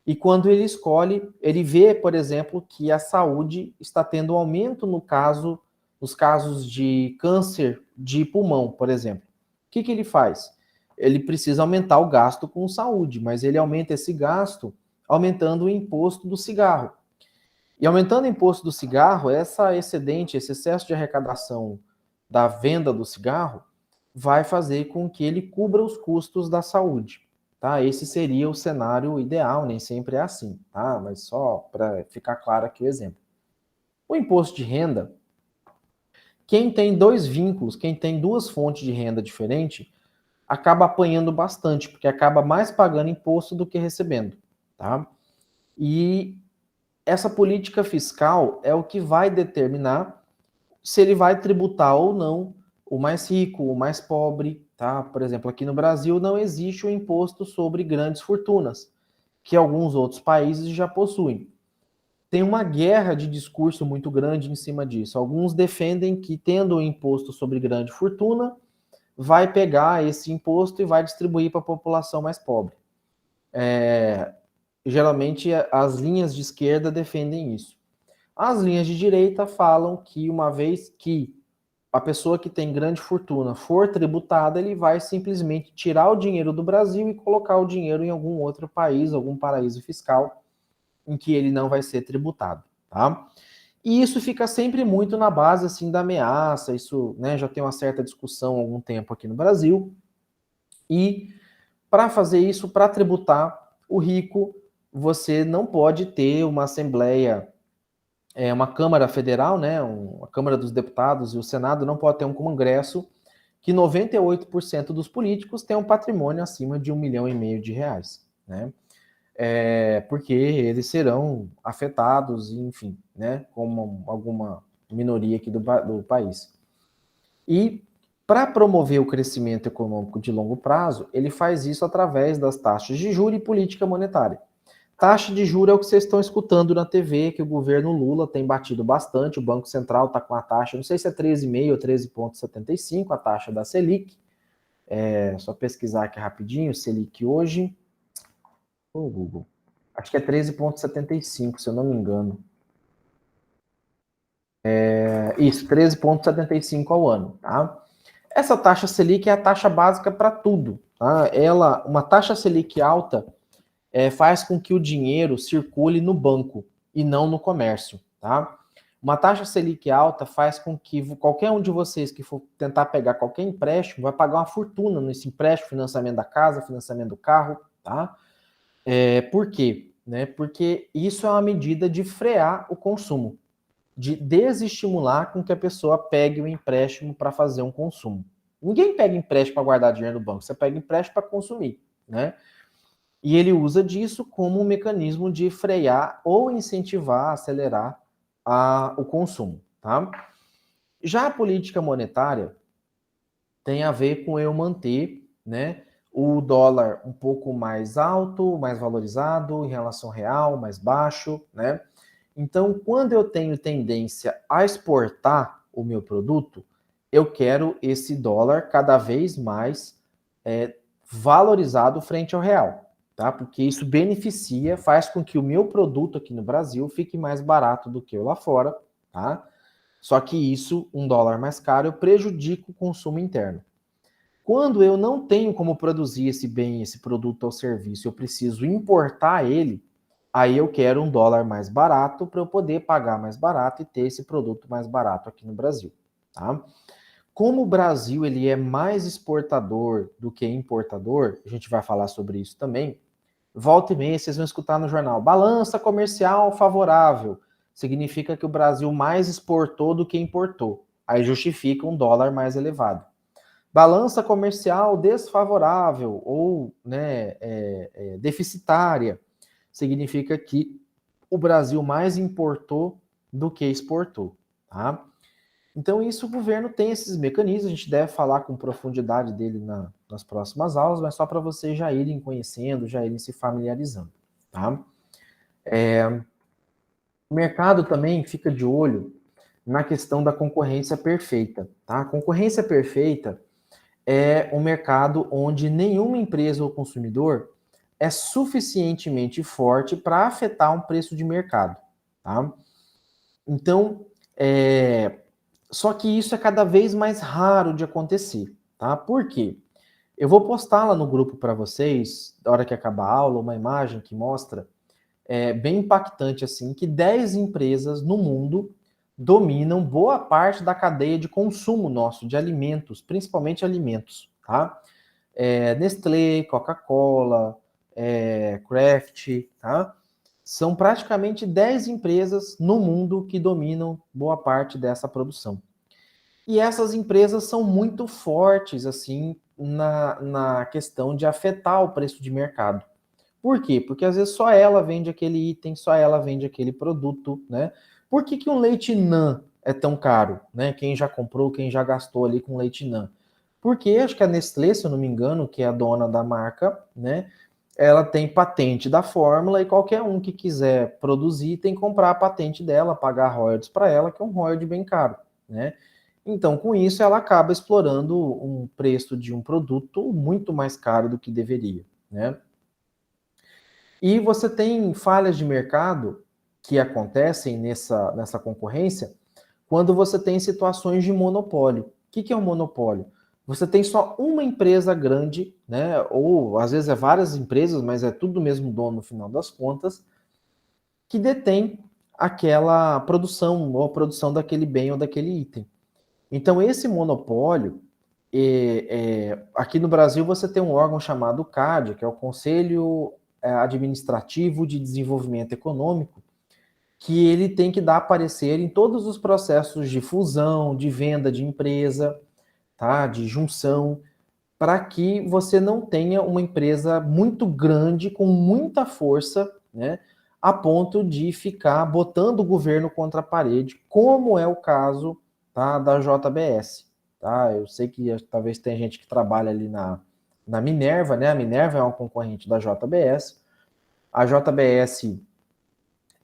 [SPEAKER 1] E quando ele escolhe, ele vê, por exemplo, que a saúde está tendo um aumento nos casos de câncer de pulmão, por exemplo. O que ele faz? Ele precisa aumentar o gasto com saúde, mas ele aumenta esse gasto aumentando o imposto do cigarro. E aumentando o imposto do cigarro, essa excedente, esse excesso de arrecadação da venda do cigarro vai fazer com que ele cubra os custos da saúde. Tá? Esse seria o cenário ideal, nem sempre é assim, tá? Mas só para ficar claro aqui o exemplo. O imposto de renda, quem tem dois vínculos, quem tem duas fontes de renda diferentes, acaba apanhando bastante, porque acaba mais pagando imposto do que recebendo, tá? E essa política fiscal é o que vai determinar se ele vai tributar ou não o mais rico, o mais pobre, tá? Por exemplo, aqui no Brasil não existe o imposto sobre grandes fortunas, que alguns outros países já possuem. Tem uma guerra de discurso muito grande em cima disso. Alguns defendem que, tendo o imposto sobre grande fortuna, vai pegar esse imposto e vai distribuir para a população mais pobre. Geralmente, as linhas de esquerda defendem isso. As linhas de direita falam que, uma vez que a pessoa que tem grande fortuna for tributada, ele vai simplesmente tirar o dinheiro do Brasil e colocar o dinheiro em algum outro país, algum paraíso fiscal, em que ele não vai ser tributado, tá? E isso fica sempre muito na base, assim, da ameaça, isso, né, já tem uma certa discussão há algum tempo aqui no Brasil, e para fazer isso, para tributar o rico, você não pode ter uma assembleia, uma Câmara Federal, né, a Câmara dos Deputados e o Senado não pode ter um Congresso que 98% dos políticos tenham um patrimônio acima de R$ 1,5 milhão, né? Porque eles serão afetados, enfim, né, como alguma minoria aqui do país. E para promover o crescimento econômico de longo prazo, ele faz isso através das taxas de juros e política monetária. Taxa de juros é o que vocês estão escutando na TV, que o governo Lula tem batido bastante, o Banco Central está com a taxa, não sei se é 13,5 ou 13,75, a taxa da Selic. Só pesquisar aqui rapidinho, Selic hoje, o Google. Acho que é 13,75, se eu não me engano. Isso, 13,75 ao ano, tá? Essa taxa Selic é a taxa básica para tudo, tá? Uma taxa Selic alta faz com que o dinheiro circule no banco e não no comércio, tá? Uma taxa Selic alta faz com que qualquer um de vocês que for tentar pegar qualquer empréstimo vai pagar uma fortuna nesse empréstimo, financiamento da casa, financiamento do carro, tá? Por quê? Né? Porque isso é uma medida de frear o consumo, de desestimular com que a pessoa pegue o empréstimo para fazer um consumo. Ninguém pega empréstimo para guardar dinheiro no banco, você pega empréstimo para consumir, né? E ele usa disso como um mecanismo de frear ou incentivar, acelerar o consumo, tá? Já a política monetária tem a ver com eu manter, né, o dólar um pouco mais alto, mais valorizado em relação ao real, mais baixo, né? Então, quando eu tenho tendência a exportar o meu produto, eu quero esse dólar cada vez mais valorizado frente ao real, tá? Porque isso beneficia, faz com que o meu produto aqui no Brasil fique mais barato do que o lá fora, tá? Só que isso, um dólar mais caro, eu prejudico o consumo interno. Quando eu não tenho como produzir esse bem, esse produto ou serviço, eu preciso importar ele, aí eu quero um dólar mais barato para eu poder pagar mais barato e ter esse produto mais barato aqui no Brasil, tá? Como o Brasil ele é mais exportador do que importador, a gente vai falar sobre isso também. Volta e meia vocês vão escutar no jornal, balança comercial favorável, significa que o Brasil mais exportou do que importou. Aí justifica um dólar mais elevado. Balança comercial desfavorável ou, né, deficitária, significa que o Brasil mais importou do que exportou, tá? Então, isso o governo tem esses mecanismos, a gente deve falar com profundidade dele nas próximas aulas, mas só para vocês já irem conhecendo, já irem se familiarizando, tá? O mercado também fica de olho na questão da concorrência perfeita, tá? A concorrência perfeita é um mercado onde nenhuma empresa ou consumidor é suficientemente forte para afetar um preço de mercado, tá? Então, só que isso é cada vez mais raro de acontecer, tá? Por quê? Eu vou postar lá no grupo para vocês, na hora que acabar a aula, uma imagem que mostra, bem impactante assim, que 10 empresas no mundo dominam boa parte da cadeia de consumo nosso, de alimentos, principalmente alimentos, tá? Nestlé, Coca-Cola, Kraft, tá? São praticamente 10 empresas no mundo que dominam boa parte dessa produção. E essas empresas são muito fortes, assim, na questão de afetar o preço de mercado. Por quê? Porque às vezes só ela vende aquele item, só ela vende aquele produto, né? Por que um leite NAN é tão caro, né? Quem já comprou, quem já gastou ali com leite NAN? Porque acho que a Nestlé, se eu não me engano, que é a dona da marca, né? Ela tem patente da fórmula e qualquer um que quiser produzir tem que comprar a patente dela, pagar royalties para ela, que é um royalty bem caro, né? Então, com isso, ela acaba explorando um preço de um produto muito mais caro do que deveria, né? E você tem falhas de mercado que acontecem nessa concorrência quando você tem situações de monopólio. O que é um monopólio? Você tem só uma empresa grande, né? Ou às vezes é várias empresas, mas é tudo do mesmo dono no final das contas, que detém aquela produção ou a produção daquele bem ou daquele item. Então, esse monopólio, aqui no Brasil você tem um órgão chamado CAD, que é o Conselho Administrativo de Desenvolvimento Econômico, que ele tem que dar parecer em todos os processos de fusão, de venda de empresa, tá? De junção, para que você não tenha uma empresa muito grande, com muita força, né? A ponto de ficar botando o governo contra a parede, como é o caso, tá, da JBS. Tá? Eu sei que talvez tenha gente que trabalha ali na Minerva, né? A Minerva é uma concorrente da JBS. A JBS,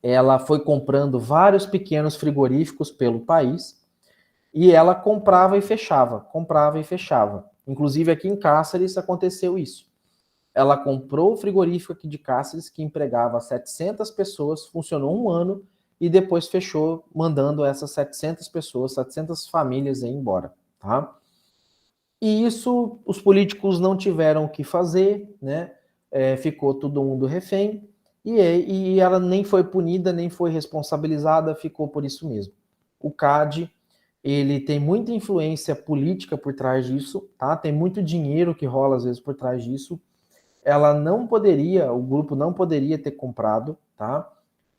[SPEAKER 1] ela foi comprando vários pequenos frigoríficos pelo país e ela comprava e fechava, comprava e fechava. Inclusive aqui em Cáceres aconteceu isso. Ela comprou o frigorífico aqui de Cáceres, que empregava 700 pessoas, funcionou um ano e depois fechou, mandando essas 700 pessoas, 700 famílias ir embora, tá? E isso os políticos não tiveram o que fazer, né? Ficou todo mundo refém e ela nem foi punida, nem foi responsabilizada, ficou por isso mesmo. O CAD, ele tem muita influência política por trás disso, tá? Tem muito dinheiro que rola às vezes por trás disso. Ela não poderia, o grupo não poderia ter comprado, tá?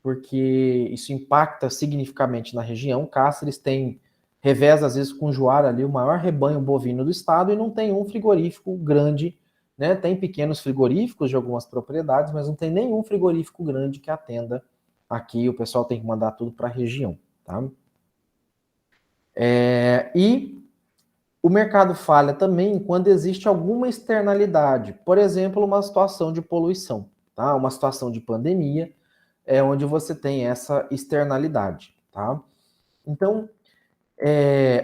[SPEAKER 1] Porque isso impacta significativamente na região. Cáceres tem revés às vezes com Juara ali, o maior rebanho bovino do estado, e não tem um frigorífico grande, né? Tem pequenos frigoríficos de algumas propriedades, mas não tem nenhum frigorífico grande que atenda aqui. O pessoal tem que mandar tudo para a região, tá? E o mercado falha também quando existe alguma externalidade, por exemplo, uma situação de poluição, tá? Uma situação de pandemia, onde você tem essa externalidade, tá? Então,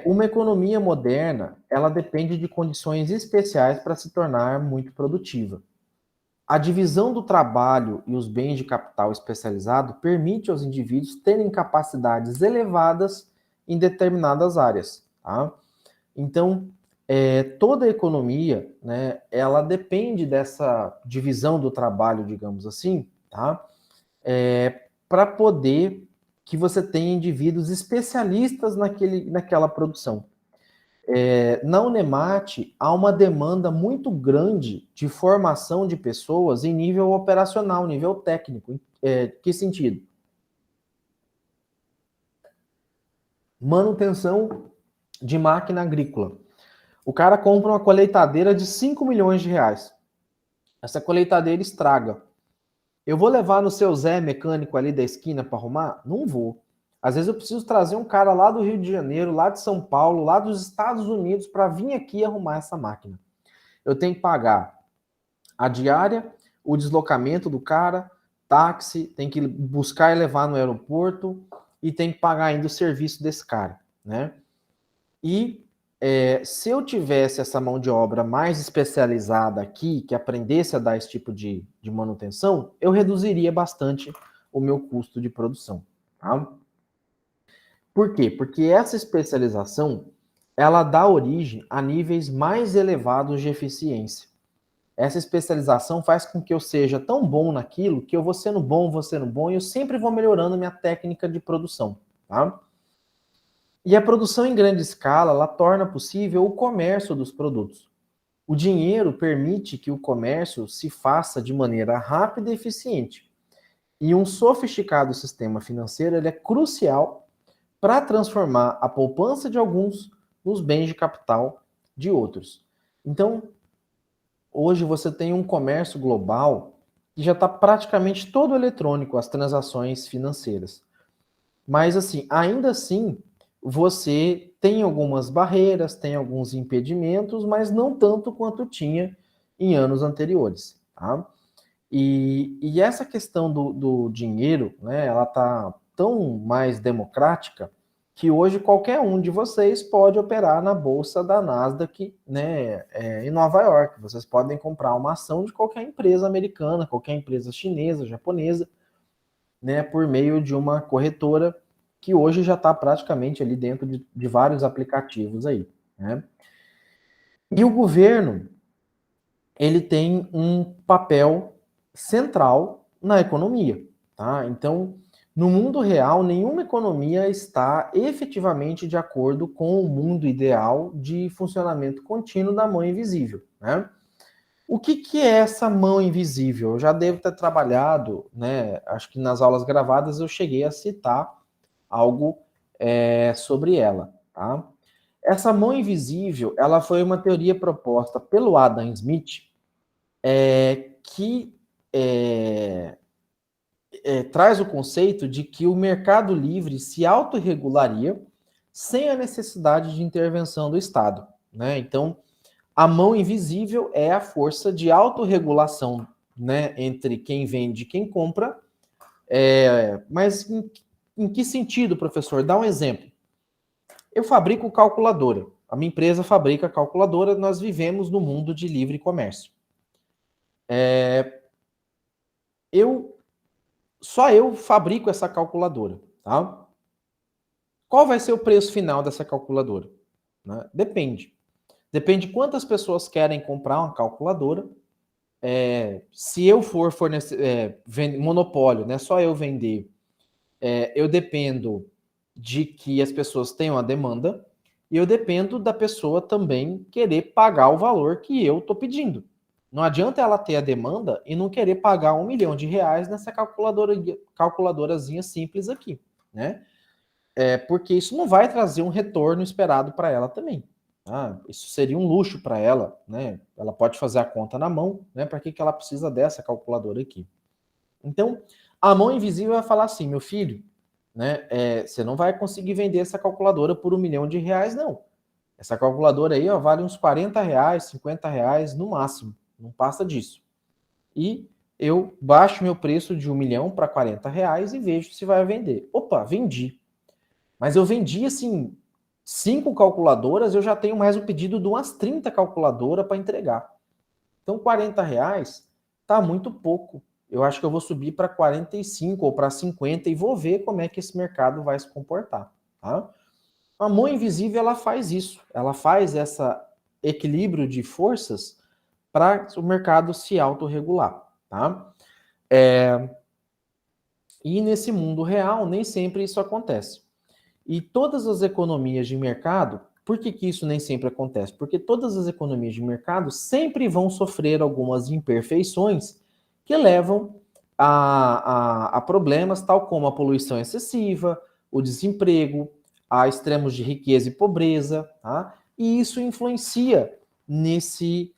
[SPEAKER 1] uma economia moderna, ela depende de condições especiais para se tornar muito produtiva. A divisão do trabalho e os bens de capital especializado permite aos indivíduos terem capacidades elevadas em determinadas áreas, tá? Então, toda a economia, né, ela depende dessa divisão do trabalho, digamos assim, tá? Para poder que você tenha indivíduos especialistas naquela produção. Na Unemate, há uma demanda muito grande de formação de pessoas em nível operacional, nível técnico. Que sentido? Manutenção de máquina agrícola. O cara compra uma colheitadeira de 5 milhões de reais. Essa colheitadeira estraga. Eu vou levar no seu Zé mecânico ali da esquina para arrumar? Não vou. Às vezes eu preciso trazer um cara lá do Rio de Janeiro, lá de São Paulo, lá dos Estados Unidos para vir aqui arrumar essa máquina. Eu tenho que pagar a diária, o deslocamento do cara, táxi, tem que buscar e levar no aeroporto e tem que pagar ainda o serviço desse cara, né? E se eu tivesse essa mão de obra mais especializada aqui, que aprendesse a dar esse tipo de manutenção, eu reduziria bastante o meu custo de produção, tá? Por quê? Porque essa especialização, ela dá origem a níveis mais elevados de eficiência. Essa especialização faz com que eu seja tão bom naquilo que eu vou sendo bom, e eu sempre vou melhorando minha técnica de produção, tá? E a produção em grande escala, ela torna possível o comércio dos produtos. O dinheiro permite que o comércio se faça de maneira rápida e eficiente. E um sofisticado sistema financeiro, ele é crucial para transformar a poupança de alguns nos bens de capital de outros. Então, hoje você tem um comércio global que já está praticamente todo eletrônico, as transações financeiras. Mas, assim, ainda assim, você tem algumas barreiras, tem alguns impedimentos, mas não tanto quanto tinha em anos anteriores, tá? E essa questão do dinheiro, né, ela está tão mais democrática que hoje qualquer um de vocês pode operar na bolsa da Nasdaq, né, em Nova York. Vocês podem comprar uma ação de qualquer empresa americana, qualquer empresa chinesa, japonesa, né, por meio de uma corretora que hoje já está praticamente ali dentro de vários aplicativos aí, né? E o governo, ele tem um papel central na economia, tá? Então, no mundo real, nenhuma economia está efetivamente de acordo com o mundo ideal de funcionamento contínuo da mão invisível, né? O que é essa mão invisível? Eu já devo ter trabalhado, né? Acho que nas aulas gravadas eu cheguei a citar algo sobre ela, tá? Essa mão invisível, ela foi uma teoria proposta pelo Adam Smith, que traz o conceito de que o mercado livre se autorregularia sem a necessidade de intervenção do Estado, né? Então, a mão invisível é a força de autorregulação, né, entre quem vende e quem compra. Mas em que sentido, professor? Dá um exemplo. Eu fabrico calculadora. A minha empresa fabrica calculadora. Nós vivemos no mundo de livre comércio. Só eu fabrico essa calculadora, tá? Qual vai ser o preço final dessa calculadora? Né? Depende. Depende de quantas pessoas querem comprar uma calculadora. Se eu for fornecer monopólio, né, só eu vender, eu dependo de que as pessoas tenham a demanda e eu dependo da pessoa também querer pagar o valor que eu estou pedindo. Não adianta ela ter a demanda e não querer pagar R$1 milhão nessa calculadorazinha simples aqui, né? Porque isso não vai trazer um retorno esperado para ela também. Isso seria um luxo para ela, né? Ela pode fazer a conta na mão, né? Para que ela precisa dessa calculadora aqui? Então, a mão invisível vai falar assim, meu filho, né? Você não vai conseguir vender essa calculadora por R$1 milhão, não. Essa calculadora aí, ó, vale uns R$40, R$50 no máximo. Não passa disso. E eu baixo meu preço de R$1 milhão para R$40 e vejo se vai vender. Opa, vendi. Mas eu vendi, assim, 5 calculadoras, eu já tenho mais o pedido de umas 30 calculadoras para entregar. Então, R$40 tá muito pouco. Eu acho que eu vou subir para 45 ou para 50 e vou ver como é que esse mercado vai se comportar, tá? A mão invisível, ela faz isso. Ela faz esse equilíbrio de forças para o mercado se autorregular, tá? E nesse mundo real, nem sempre isso acontece. E todas as economias de mercado, por que isso nem sempre acontece? Porque todas as economias de mercado sempre vão sofrer algumas imperfeições que levam a problemas, tal como a poluição excessiva, o desemprego, a extremos de riqueza e pobreza, tá? E isso influencia nesse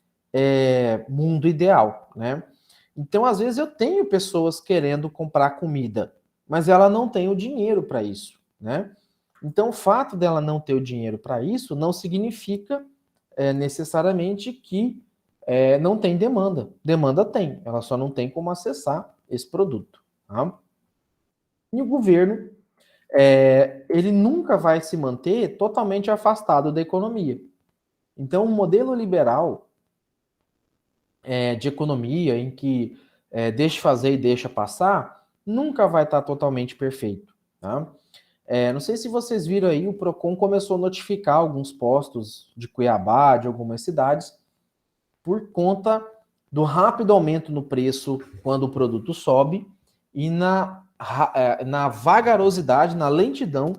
[SPEAKER 1] mundo ideal, né? Então, às vezes, eu tenho pessoas querendo comprar comida, mas ela não tem o dinheiro para isso, né? Então, o fato dela não ter o dinheiro para isso não significa necessariamente que não tem demanda. Demanda tem, ela só não tem como acessar esse produto. Tá? E o governo ele nunca vai se manter totalmente afastado da economia. Então, um modelo liberal de economia, em que deixa fazer e deixa passar, nunca vai estar totalmente perfeito. Tá? Não sei se vocês viram aí, o PROCON começou a notificar alguns postos de Cuiabá, de algumas cidades, por conta do rápido aumento no preço quando o produto sobe e na vagarosidade, na lentidão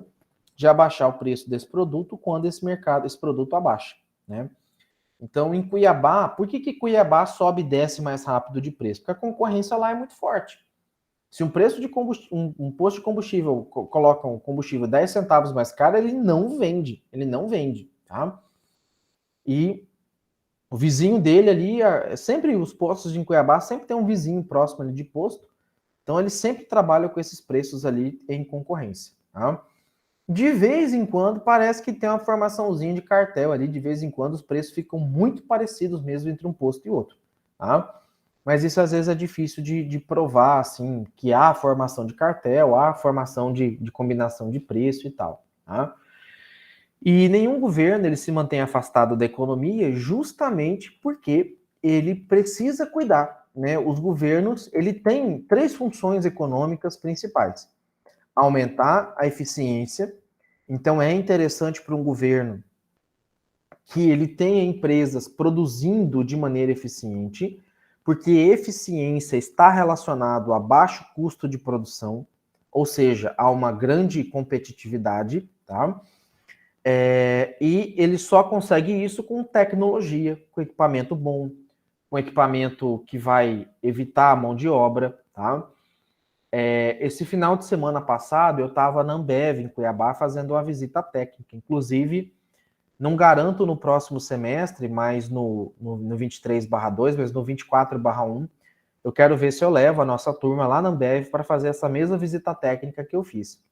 [SPEAKER 1] de abaixar o preço desse produto quando esse produto abaixa, né? Então, em Cuiabá, por que Cuiabá sobe e desce mais rápido de preço? Porque a concorrência lá é muito forte. Se um preço de um posto de combustível coloca um combustível 10 centavos mais caro, ele não vende, tá? E o vizinho dele ali, sempre os postos em Cuiabá sempre tem um vizinho próximo ali de posto, então eles sempre trabalham com esses preços ali em concorrência, tá? De vez em quando parece que tem uma formaçãozinha de cartel ali, de vez em quando os preços ficam muito parecidos mesmo entre um posto e outro, tá? Mas isso às vezes é difícil de provar, assim, que há formação de cartel, há formação de combinação de preço e tal, tá? E nenhum governo ele se mantém afastado da economia justamente porque ele precisa cuidar, né? Os governos, ele tem 3 funções econômicas principais: aumentar a eficiência. Então é interessante para um governo que ele tenha empresas produzindo de maneira eficiente, porque eficiência está relacionado a baixo custo de produção, ou seja, a uma grande competitividade, tá? E ele só consegue isso com tecnologia, com equipamento bom, com equipamento que vai evitar a mão de obra, tá? Esse final de semana passado eu estava na Ambev, em Cuiabá, fazendo uma visita técnica. Inclusive, não garanto no próximo semestre, mas no 23/2, mas no 24/1, eu quero ver se eu levo a nossa turma lá na Ambev para fazer essa mesma visita técnica que eu fiz.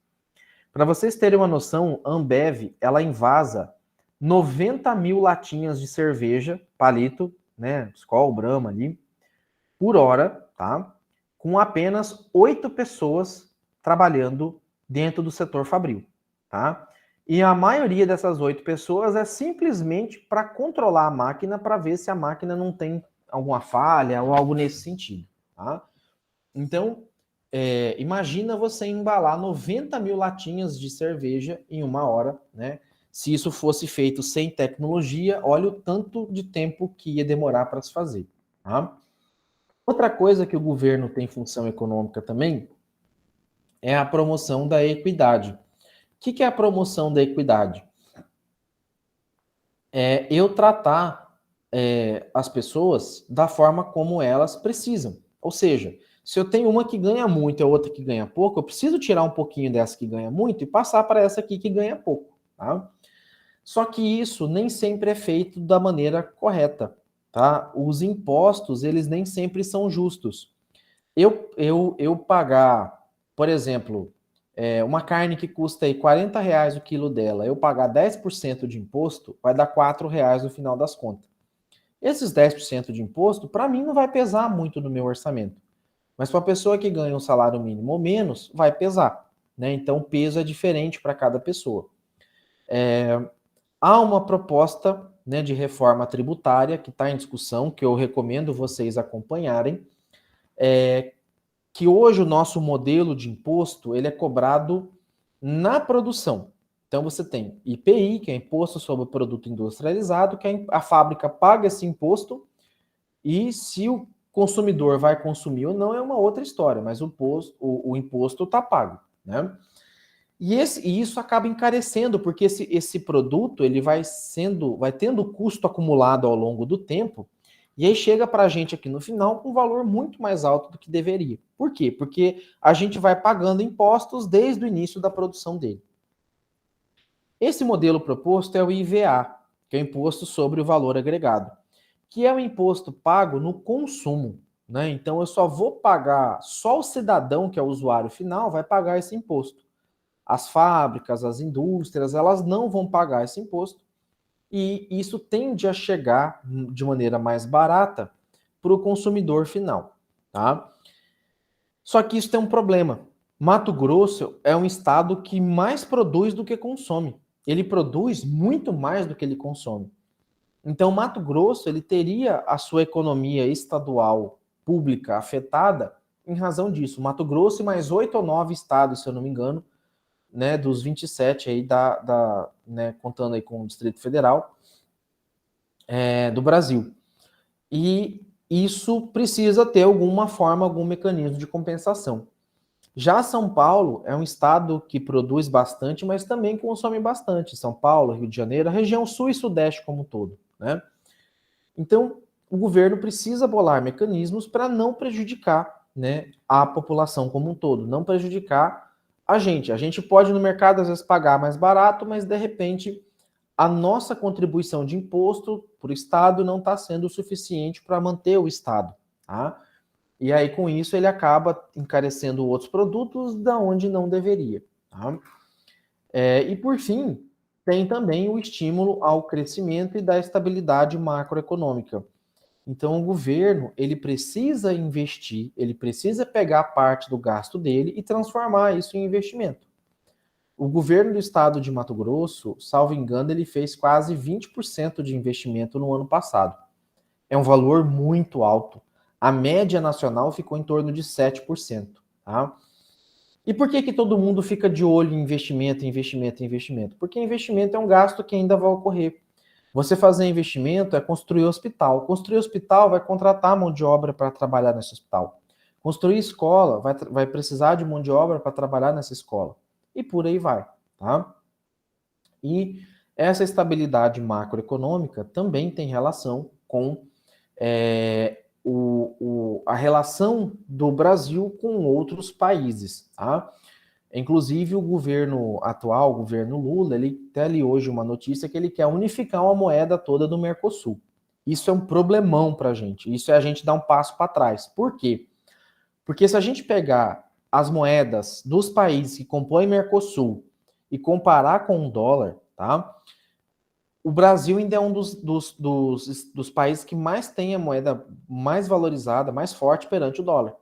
[SPEAKER 1] Para vocês terem uma noção, a Ambev, ela invasa 90 mil latinhas de cerveja, palito, né, Skol, Brahma ali, por hora, tá? Com apenas 8 pessoas trabalhando dentro do setor fabril, tá? E a maioria dessas 8 pessoas é simplesmente para controlar a máquina, para ver se a máquina não tem alguma falha ou algo nesse sentido, tá? Então, imagina você embalar 90 mil latinhas de cerveja em uma hora, né? Se isso fosse feito sem tecnologia, olha o tanto de tempo que ia demorar para se fazer, tá? Outra coisa que o governo tem função econômica também é a promoção da equidade. O que é a promoção da equidade? É eu tratar as pessoas da forma como elas precisam. Ou seja, se eu tenho uma que ganha muito e a outra que ganha pouco, eu preciso tirar um pouquinho dessa que ganha muito e passar para essa aqui que ganha pouco. Tá? Só que isso nem sempre é feito da maneira correta. Tá? Os impostos, eles nem sempre são justos. Eu pagar, por exemplo, uma carne que custa aí R$ 40 o quilo dela, eu pagar 10% de imposto, vai dar R$ 4 no final das contas. Esses 10% de imposto, para mim, não vai pesar muito no meu orçamento. Mas para a pessoa que ganha um salário mínimo ou menos, vai pesar. Né? Então, o peso é diferente para cada pessoa. Há uma proposta, né, de reforma tributária que está em discussão, que eu recomendo vocês acompanharem, que hoje o nosso modelo de imposto ele é cobrado na produção. Então você tem IPI, que é Imposto sobre o Produto Industrializado, que a fábrica paga esse imposto e se o consumidor vai consumir ou não é uma outra história, mas o imposto está pago, né? E isso acaba encarecendo, porque esse produto ele vai tendo custo acumulado ao longo do tempo, e aí chega para a gente aqui no final com um valor muito mais alto do que deveria. Por quê? Porque a gente vai pagando impostos desde o início da produção dele. Esse modelo proposto é o IVA, que é o Imposto sobre o Valor Agregado, que é um imposto pago no consumo. Né? Então eu só vou pagar, só o cidadão, que é o usuário final, vai pagar esse imposto. As fábricas, as indústrias, elas não vão pagar esse imposto e isso tende a chegar de maneira mais barata para o consumidor final, tá? Só que isso tem um problema. Mato Grosso é um estado que mais produz do que consome. Ele produz muito mais do que ele consome. Então, Mato Grosso ele teria a sua economia estadual pública afetada em razão disso. Mato Grosso e mais 8 ou 9 estados, se eu não me engano, né, dos 27 aí né, contando aí com o Distrito Federal do Brasil. E isso precisa ter alguma forma, algum mecanismo de compensação. Já São Paulo é um estado que produz bastante, mas também consome bastante. São Paulo, Rio de Janeiro, a região sul e sudeste como um todo, né? Então, o governo precisa bolar mecanismos para não prejudicar, né, a população como um todo, não prejudicar a gente. A gente pode no mercado às vezes pagar mais barato, mas de repente a nossa contribuição de imposto para o Estado não está sendo o suficiente para manter o Estado, tá? E aí, com isso, ele acaba encarecendo outros produtos da onde não deveria. Tá? E, por fim, tem também o estímulo ao crescimento e da estabilidade macroeconômica. Então, o governo, ele precisa investir, ele precisa pegar parte do gasto dele e transformar isso em investimento. O governo do estado de Mato Grosso, salvo engano, ele fez quase 20% de investimento no ano passado. É um valor muito alto. A média nacional ficou em torno de 7%. Tá? E por que todo mundo fica de olho em investimento, investimento, investimento? Porque investimento é um gasto que ainda vai ocorrer. Você fazer investimento é construir hospital. Construir hospital vai contratar mão de obra para trabalhar nesse hospital. Construir escola vai precisar de mão de obra para trabalhar nessa escola. E por aí vai. Tá? E essa estabilidade macroeconômica também tem relação com a relação do Brasil com outros países. Tá? Inclusive, o governo atual, o governo Lula, ele tem ali hoje uma notícia que ele quer unificar uma moeda toda do Mercosul. Isso é um problemão para a gente. Isso é a gente dar um passo para trás. Por quê? Porque se a gente pegar as moedas dos países que compõem Mercosul e comparar com o dólar, tá? O Brasil ainda é um dos países que mais tem a moeda mais valorizada, mais forte perante o dólar.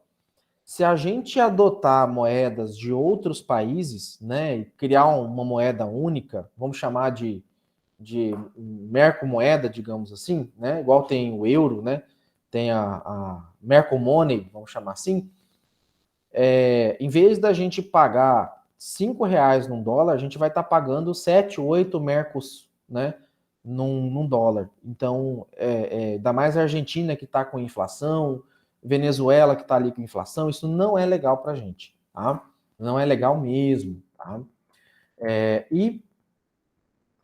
[SPEAKER 1] Se a gente adotar moedas de outros países, né, e criar uma moeda única, vamos chamar de Mercomoeda, digamos assim, né, igual tem o euro, né, tem a Mercomoney, vamos chamar assim, em vez da gente pagar R$ 5 num dólar, a gente vai estar pagando 7, 8 mercos, né, num dólar. Então, ainda mais a Argentina que está com inflação, Venezuela que está ali com inflação, isso não é legal para a gente, tá? Não é legal mesmo, tá? E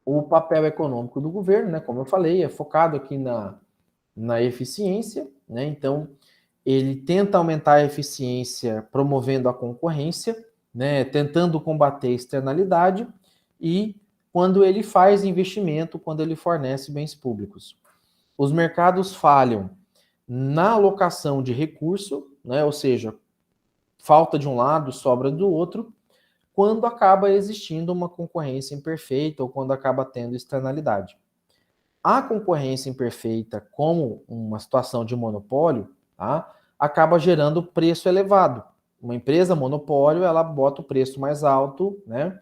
[SPEAKER 1] o papel econômico do governo, né, como eu falei, é focado aqui na eficiência, né? Então, ele tenta aumentar a eficiência promovendo a concorrência, né, tentando combater a externalidade e quando ele faz investimento, quando ele fornece bens públicos. Os mercados falham na alocação de recurso, né, ou seja, falta de um lado, sobra do outro, quando acaba existindo uma concorrência imperfeita ou quando acaba tendo externalidade. A concorrência imperfeita, como uma situação de monopólio, tá, acaba gerando preço elevado. Uma empresa monopólio, ela bota o preço mais alto, né?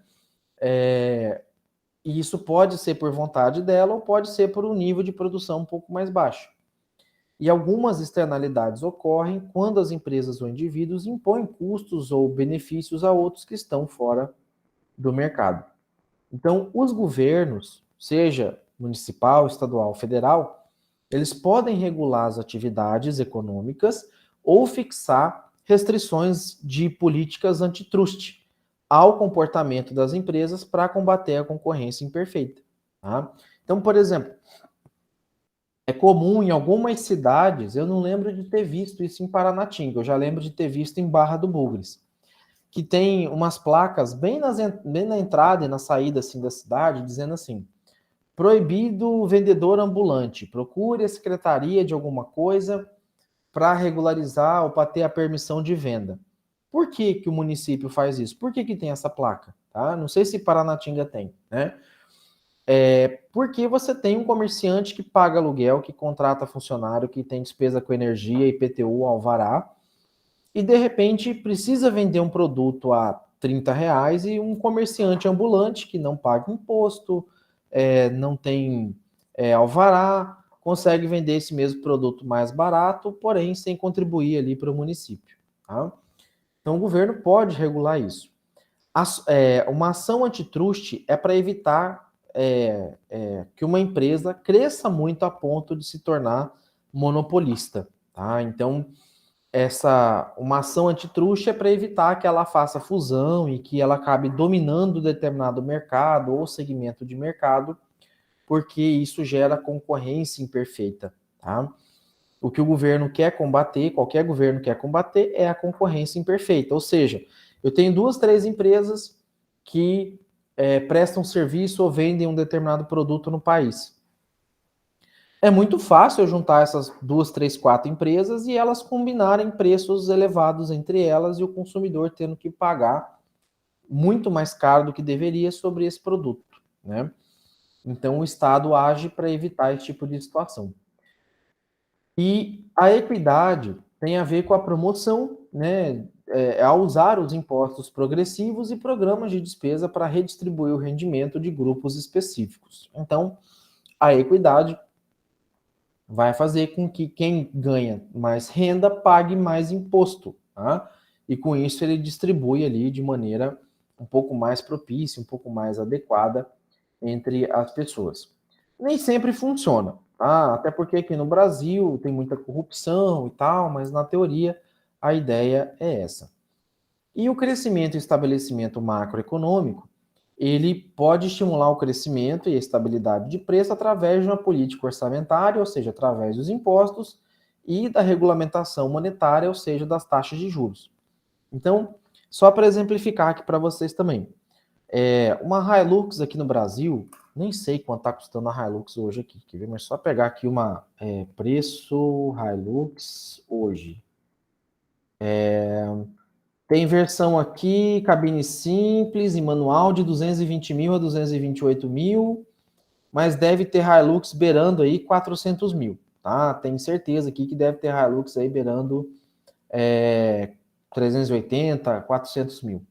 [SPEAKER 1] E isso pode ser por vontade dela ou pode ser por um nível de produção um pouco mais baixo. E algumas externalidades ocorrem quando as empresas ou indivíduos impõem custos ou benefícios a outros que estão fora do mercado. Então, os governos, seja municipal, estadual, federal, eles podem regular as atividades econômicas ou fixar restrições de políticas antitruste ao comportamento das empresas para combater a concorrência imperfeita. Tá? Então, por exemplo, é comum em algumas cidades, eu não lembro de ter visto isso em Paranatinga, eu já lembro de ter visto em Barra do Bugres, que tem umas placas bem na entrada e na saída assim, da cidade, dizendo assim, proibido vendedor ambulante, procure a secretaria de alguma coisa para regularizar ou para ter a permissão de venda. Por que o município faz isso? Por que tem essa placa? Tá? Não sei se Paranatinga tem, né? Porque você tem um comerciante que paga aluguel, que contrata funcionário, que tem despesa com energia, IPTU, alvará, e de repente precisa vender um produto a R$ 30 e um comerciante ambulante que não paga imposto, não tem alvará, consegue vender esse mesmo produto mais barato, porém sem contribuir ali para o município. Tá? Então o governo pode regular isso. Uma ação antitruste é para evitar que uma empresa cresça muito a ponto de se tornar monopolista. Tá? Então, uma ação antitruste é para evitar que ela faça fusão e que ela acabe dominando determinado mercado ou segmento de mercado, porque isso gera concorrência imperfeita. Tá? O que o governo quer combater, qualquer governo quer combater, é a concorrência imperfeita. Ou seja, eu tenho 2, 3 empresas que prestam serviço ou vendem um determinado produto no país. É muito fácil eu juntar essas 2, 3, 4 empresas e elas combinarem preços elevados entre elas e o consumidor tendo que pagar muito mais caro do que deveria sobre esse produto, né? Então o Estado age para evitar esse tipo de situação. E a equidade tem a ver com a promoção, né, ao usar os impostos progressivos e programas de despesa para redistribuir o rendimento de grupos específicos. Então, a equidade vai fazer com que quem ganha mais renda pague mais imposto, tá? E com isso ele distribui ali de maneira um pouco mais propícia, um pouco mais adequada entre as pessoas. Nem sempre funciona, tá? Até porque aqui no Brasil tem muita corrupção e tal, mas na teoria a ideia é essa. E o crescimento e estabelecimento macroeconômico, ele pode estimular o crescimento e a estabilidade de preço através de uma política orçamentária, ou seja, através dos impostos, e da regulamentação monetária, ou seja, das taxas de juros. Então, só para exemplificar aqui para vocês também, uma Hilux aqui no Brasil, nem sei quanto está custando a Hilux hoje aqui, quer ver? Mas só pegar aqui preço Hilux hoje. Tem versão aqui, cabine simples e manual de 220 mil a 228 mil, mas deve ter Hilux beirando aí 400 mil, tá? Tenho certeza aqui que deve ter Hilux aí beirando 380, 400 mil.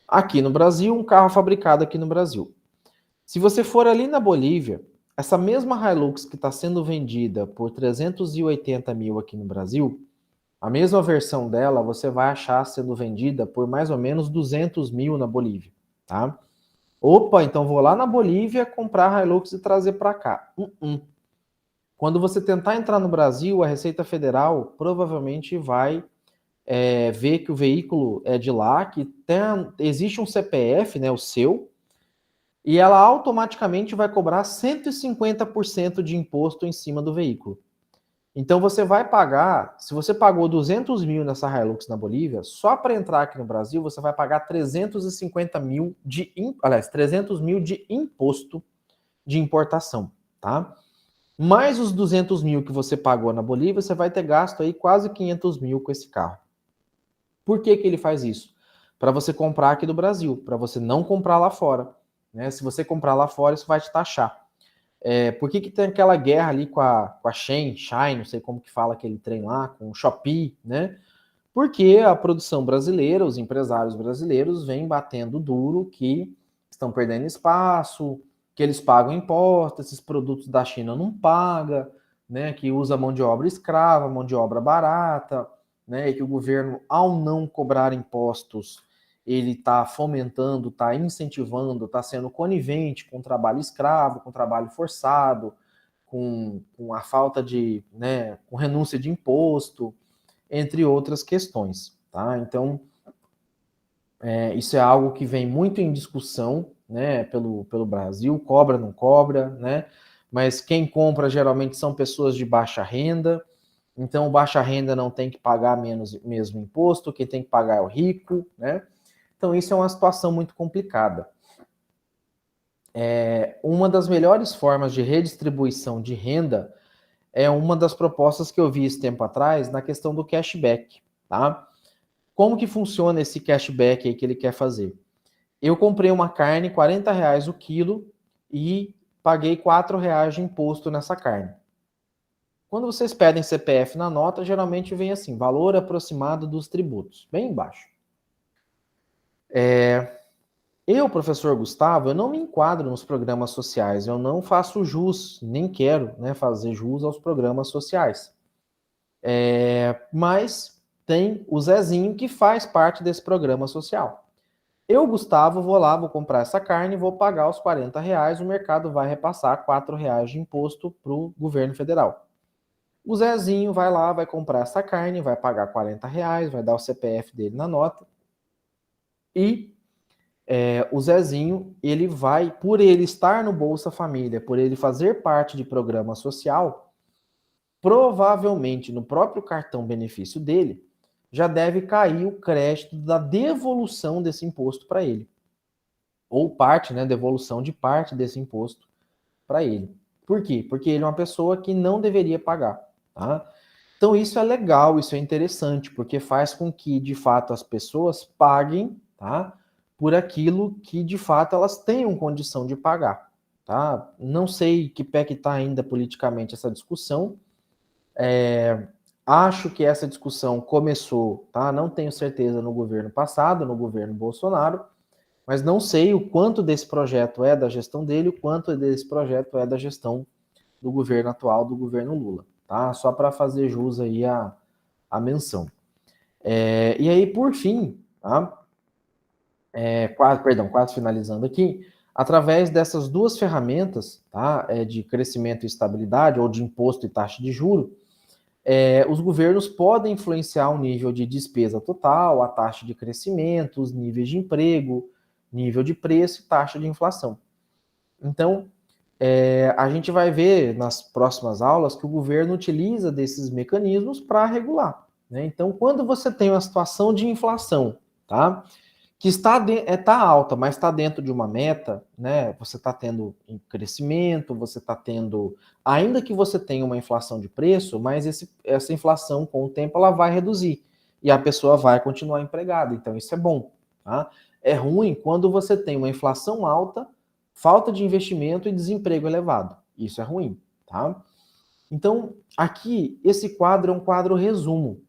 [SPEAKER 1] Aqui no Brasil, um carro fabricado aqui no Brasil. Se você for ali na Bolívia, essa mesma Hilux que está sendo vendida por 380 mil aqui no Brasil, a mesma versão dela você vai achar sendo vendida por mais ou menos 200 mil na Bolívia, tá? Opa, então vou lá na Bolívia comprar a Hilux e trazer para cá. Quando você tentar entrar no Brasil, a Receita Federal provavelmente vai ver que o veículo é de lá, que existe um CPF, né, o seu, e ela automaticamente vai cobrar 150% de imposto em cima do veículo. Então você vai pagar, se você pagou 200 mil nessa Hilux na Bolívia, só para entrar aqui no Brasil você vai pagar 350 mil 300 mil de imposto de importação, tá? Mais os 200 mil que você pagou na Bolívia, você vai ter gasto aí quase 500 mil com esse carro. Por que ele faz isso? Para você comprar aqui do Brasil, para você não comprar lá fora. Né? Se você comprar lá fora, isso vai te taxar. Por que tem aquela guerra ali com a Shein, não sei como que fala aquele trem lá, com o Shopee, né? Porque a produção brasileira, os empresários brasileiros vêm batendo duro que estão perdendo espaço, que eles pagam imposto, esses produtos da China não pagam, né? Que usa mão de obra escrava, mão de obra barata, né? E que o governo, ao não cobrar impostos, ele está fomentando, está incentivando, está sendo conivente com o trabalho escravo, com o trabalho forçado, com a falta de, né, com renúncia de imposto, entre outras questões, tá? Então, isso é algo que vem muito em discussão, né, pelo Brasil, cobra, não cobra, né? Mas quem compra geralmente são pessoas de baixa renda, então baixa renda não tem que pagar mesmo imposto, quem tem que pagar é o rico, né? Então, isso é uma situação muito complicada. Uma das melhores formas de redistribuição de renda é uma das propostas que eu vi esse tempo atrás na questão do cashback, tá? Como que funciona esse cashback aí que ele quer fazer? Eu comprei uma carne, R$ 40 o quilo, e paguei R$ 4 de imposto nessa carne. Quando vocês pedem CPF na nota, geralmente vem assim, valor aproximado dos tributos, bem embaixo. Eu, professor Gustavo, eu não me enquadro nos programas sociais, eu não faço jus, nem quero, né, fazer jus aos programas sociais. Mas tem o Zezinho que faz parte desse programa social. Eu, Gustavo, vou lá, vou comprar essa carne, vou pagar os R$ 40, o mercado vai repassar R$ 4 de imposto para o governo federal. O Zezinho vai lá, vai comprar essa carne, vai pagar R$ 40, vai dar o CPF dele na nota, e o Zezinho, ele vai, por ele estar no Bolsa Família, por ele fazer parte de programa social, provavelmente no próprio cartão benefício dele, já deve cair o crédito da devolução desse imposto para ele. Ou parte, né, devolução de parte desse imposto para ele. Por quê? Porque ele é uma pessoa que não deveria pagar, tá? Então isso é legal, isso é interessante, porque faz com que, de fato, as pessoas paguem, tá? Por aquilo que, de fato, elas tenham condição de pagar, tá? Não sei que pé que está ainda politicamente essa discussão. Acho que essa discussão começou, tá? Não tenho certeza no governo passado, no governo Bolsonaro, mas não sei o quanto desse projeto é da gestão dele, o quanto desse projeto é da gestão do governo atual, do governo Lula, tá? Só para fazer jus aí a menção. E aí, por fim, tá? Quase finalizando aqui, através dessas duas ferramentas, tá? De crescimento e estabilidade, ou de imposto e taxa de juro, os governos podem influenciar o nível de despesa total, a taxa de crescimento, os níveis de emprego, nível de preço e taxa de inflação. Então, a gente vai ver nas próximas aulas que o governo utiliza desses mecanismos para regular, né? Então, quando você tem uma situação de inflação, tá? Que está alta, mas está dentro de uma meta, né? Você está tendo um crescimento, você está tendo, ainda que você tenha uma inflação de preço, mas essa inflação com o tempo ela vai reduzir e a pessoa vai continuar empregada. Então isso é bom, tá? É ruim quando você tem uma inflação alta, falta de investimento e desemprego elevado. Isso é ruim, tá? Então aqui esse quadro é um quadro resumo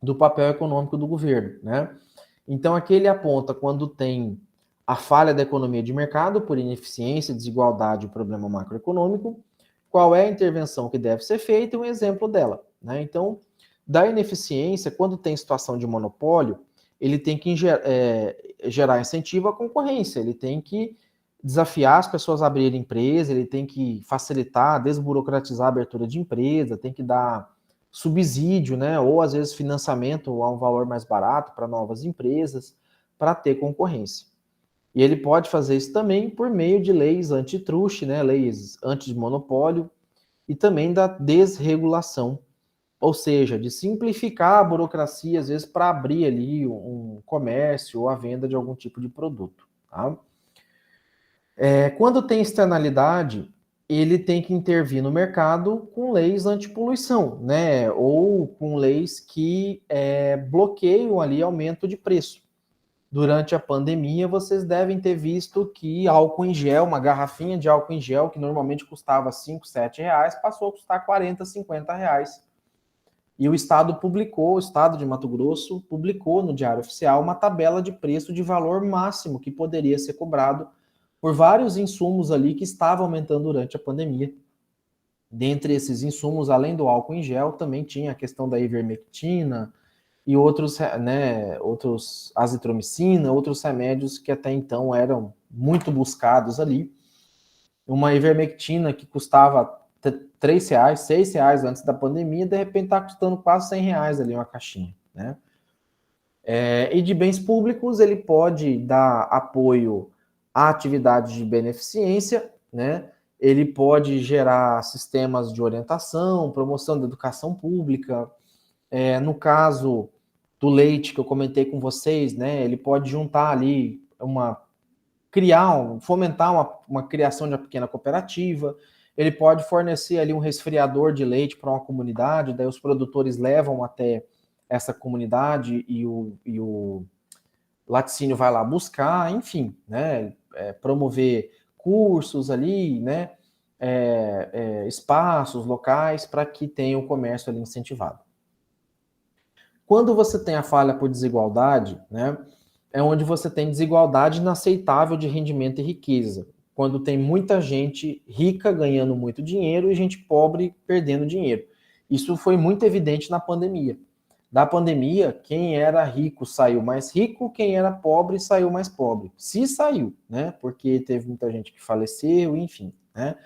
[SPEAKER 1] do papel econômico do governo, né? Então, aqui ele aponta quando tem a falha da economia de mercado por ineficiência, desigualdade e problema macroeconômico, qual é a intervenção que deve ser feita e um exemplo dela, né? Então, da ineficiência, quando tem situação de monopólio, ele tem que gerar incentivo à concorrência, ele tem que desafiar as pessoas a abrirem empresa, ele tem que facilitar, desburocratizar a abertura de empresa, tem que dar subsídio, né, ou às vezes financiamento a um valor mais barato para novas empresas, para ter concorrência. E ele pode fazer isso também por meio de leis antitruste, né, leis antimonopólio e também da desregulação, ou seja, de simplificar a burocracia, às vezes, para abrir ali um comércio ou a venda de algum tipo de produto. Tá? Quando tem externalidade, ele tem que intervir no mercado com leis antipoluição, né? Ou com leis que bloqueiam ali aumento de preço. Durante a pandemia, vocês devem ter visto que álcool em gel, uma garrafinha de álcool em gel, que normalmente custava 5, 7 reais, passou a custar 40, 50 reais. E o Estado de Mato Grosso, publicou no Diário Oficial uma tabela de preço de valor máximo que poderia ser cobrado por vários insumos ali que estavam aumentando durante a pandemia. Dentre esses insumos, além do álcool em gel, também tinha a questão da ivermectina e outros, né, azitromicina, outros remédios que até então eram muito buscados ali. Uma ivermectina que custava R$ 3, R$ 6 antes da pandemia, de repente está custando quase R$ 100 ali uma caixinha, né? E de bens públicos, ele pode dar apoio a atividades de beneficência, né? Ele pode gerar sistemas de orientação, promoção da educação pública. No caso do leite que eu comentei com vocês, né? Ele pode juntar ali fomentar uma criação de uma pequena cooperativa. Ele pode fornecer ali um resfriador de leite para uma comunidade, daí os produtores levam até essa comunidade e o laticínio vai lá buscar, enfim, né? Promover cursos ali, né? espaços, locais, para que tenha o comércio ali incentivado. Quando você tem a falha por desigualdade, né, é onde você tem desigualdade inaceitável de rendimento e riqueza. Quando tem muita gente rica ganhando muito dinheiro e gente pobre perdendo dinheiro. Isso foi muito evidente na pandemia. Da pandemia, quem era rico saiu mais rico, quem era pobre saiu mais pobre. Se saiu, né? Porque teve muita gente que faleceu, enfim, né?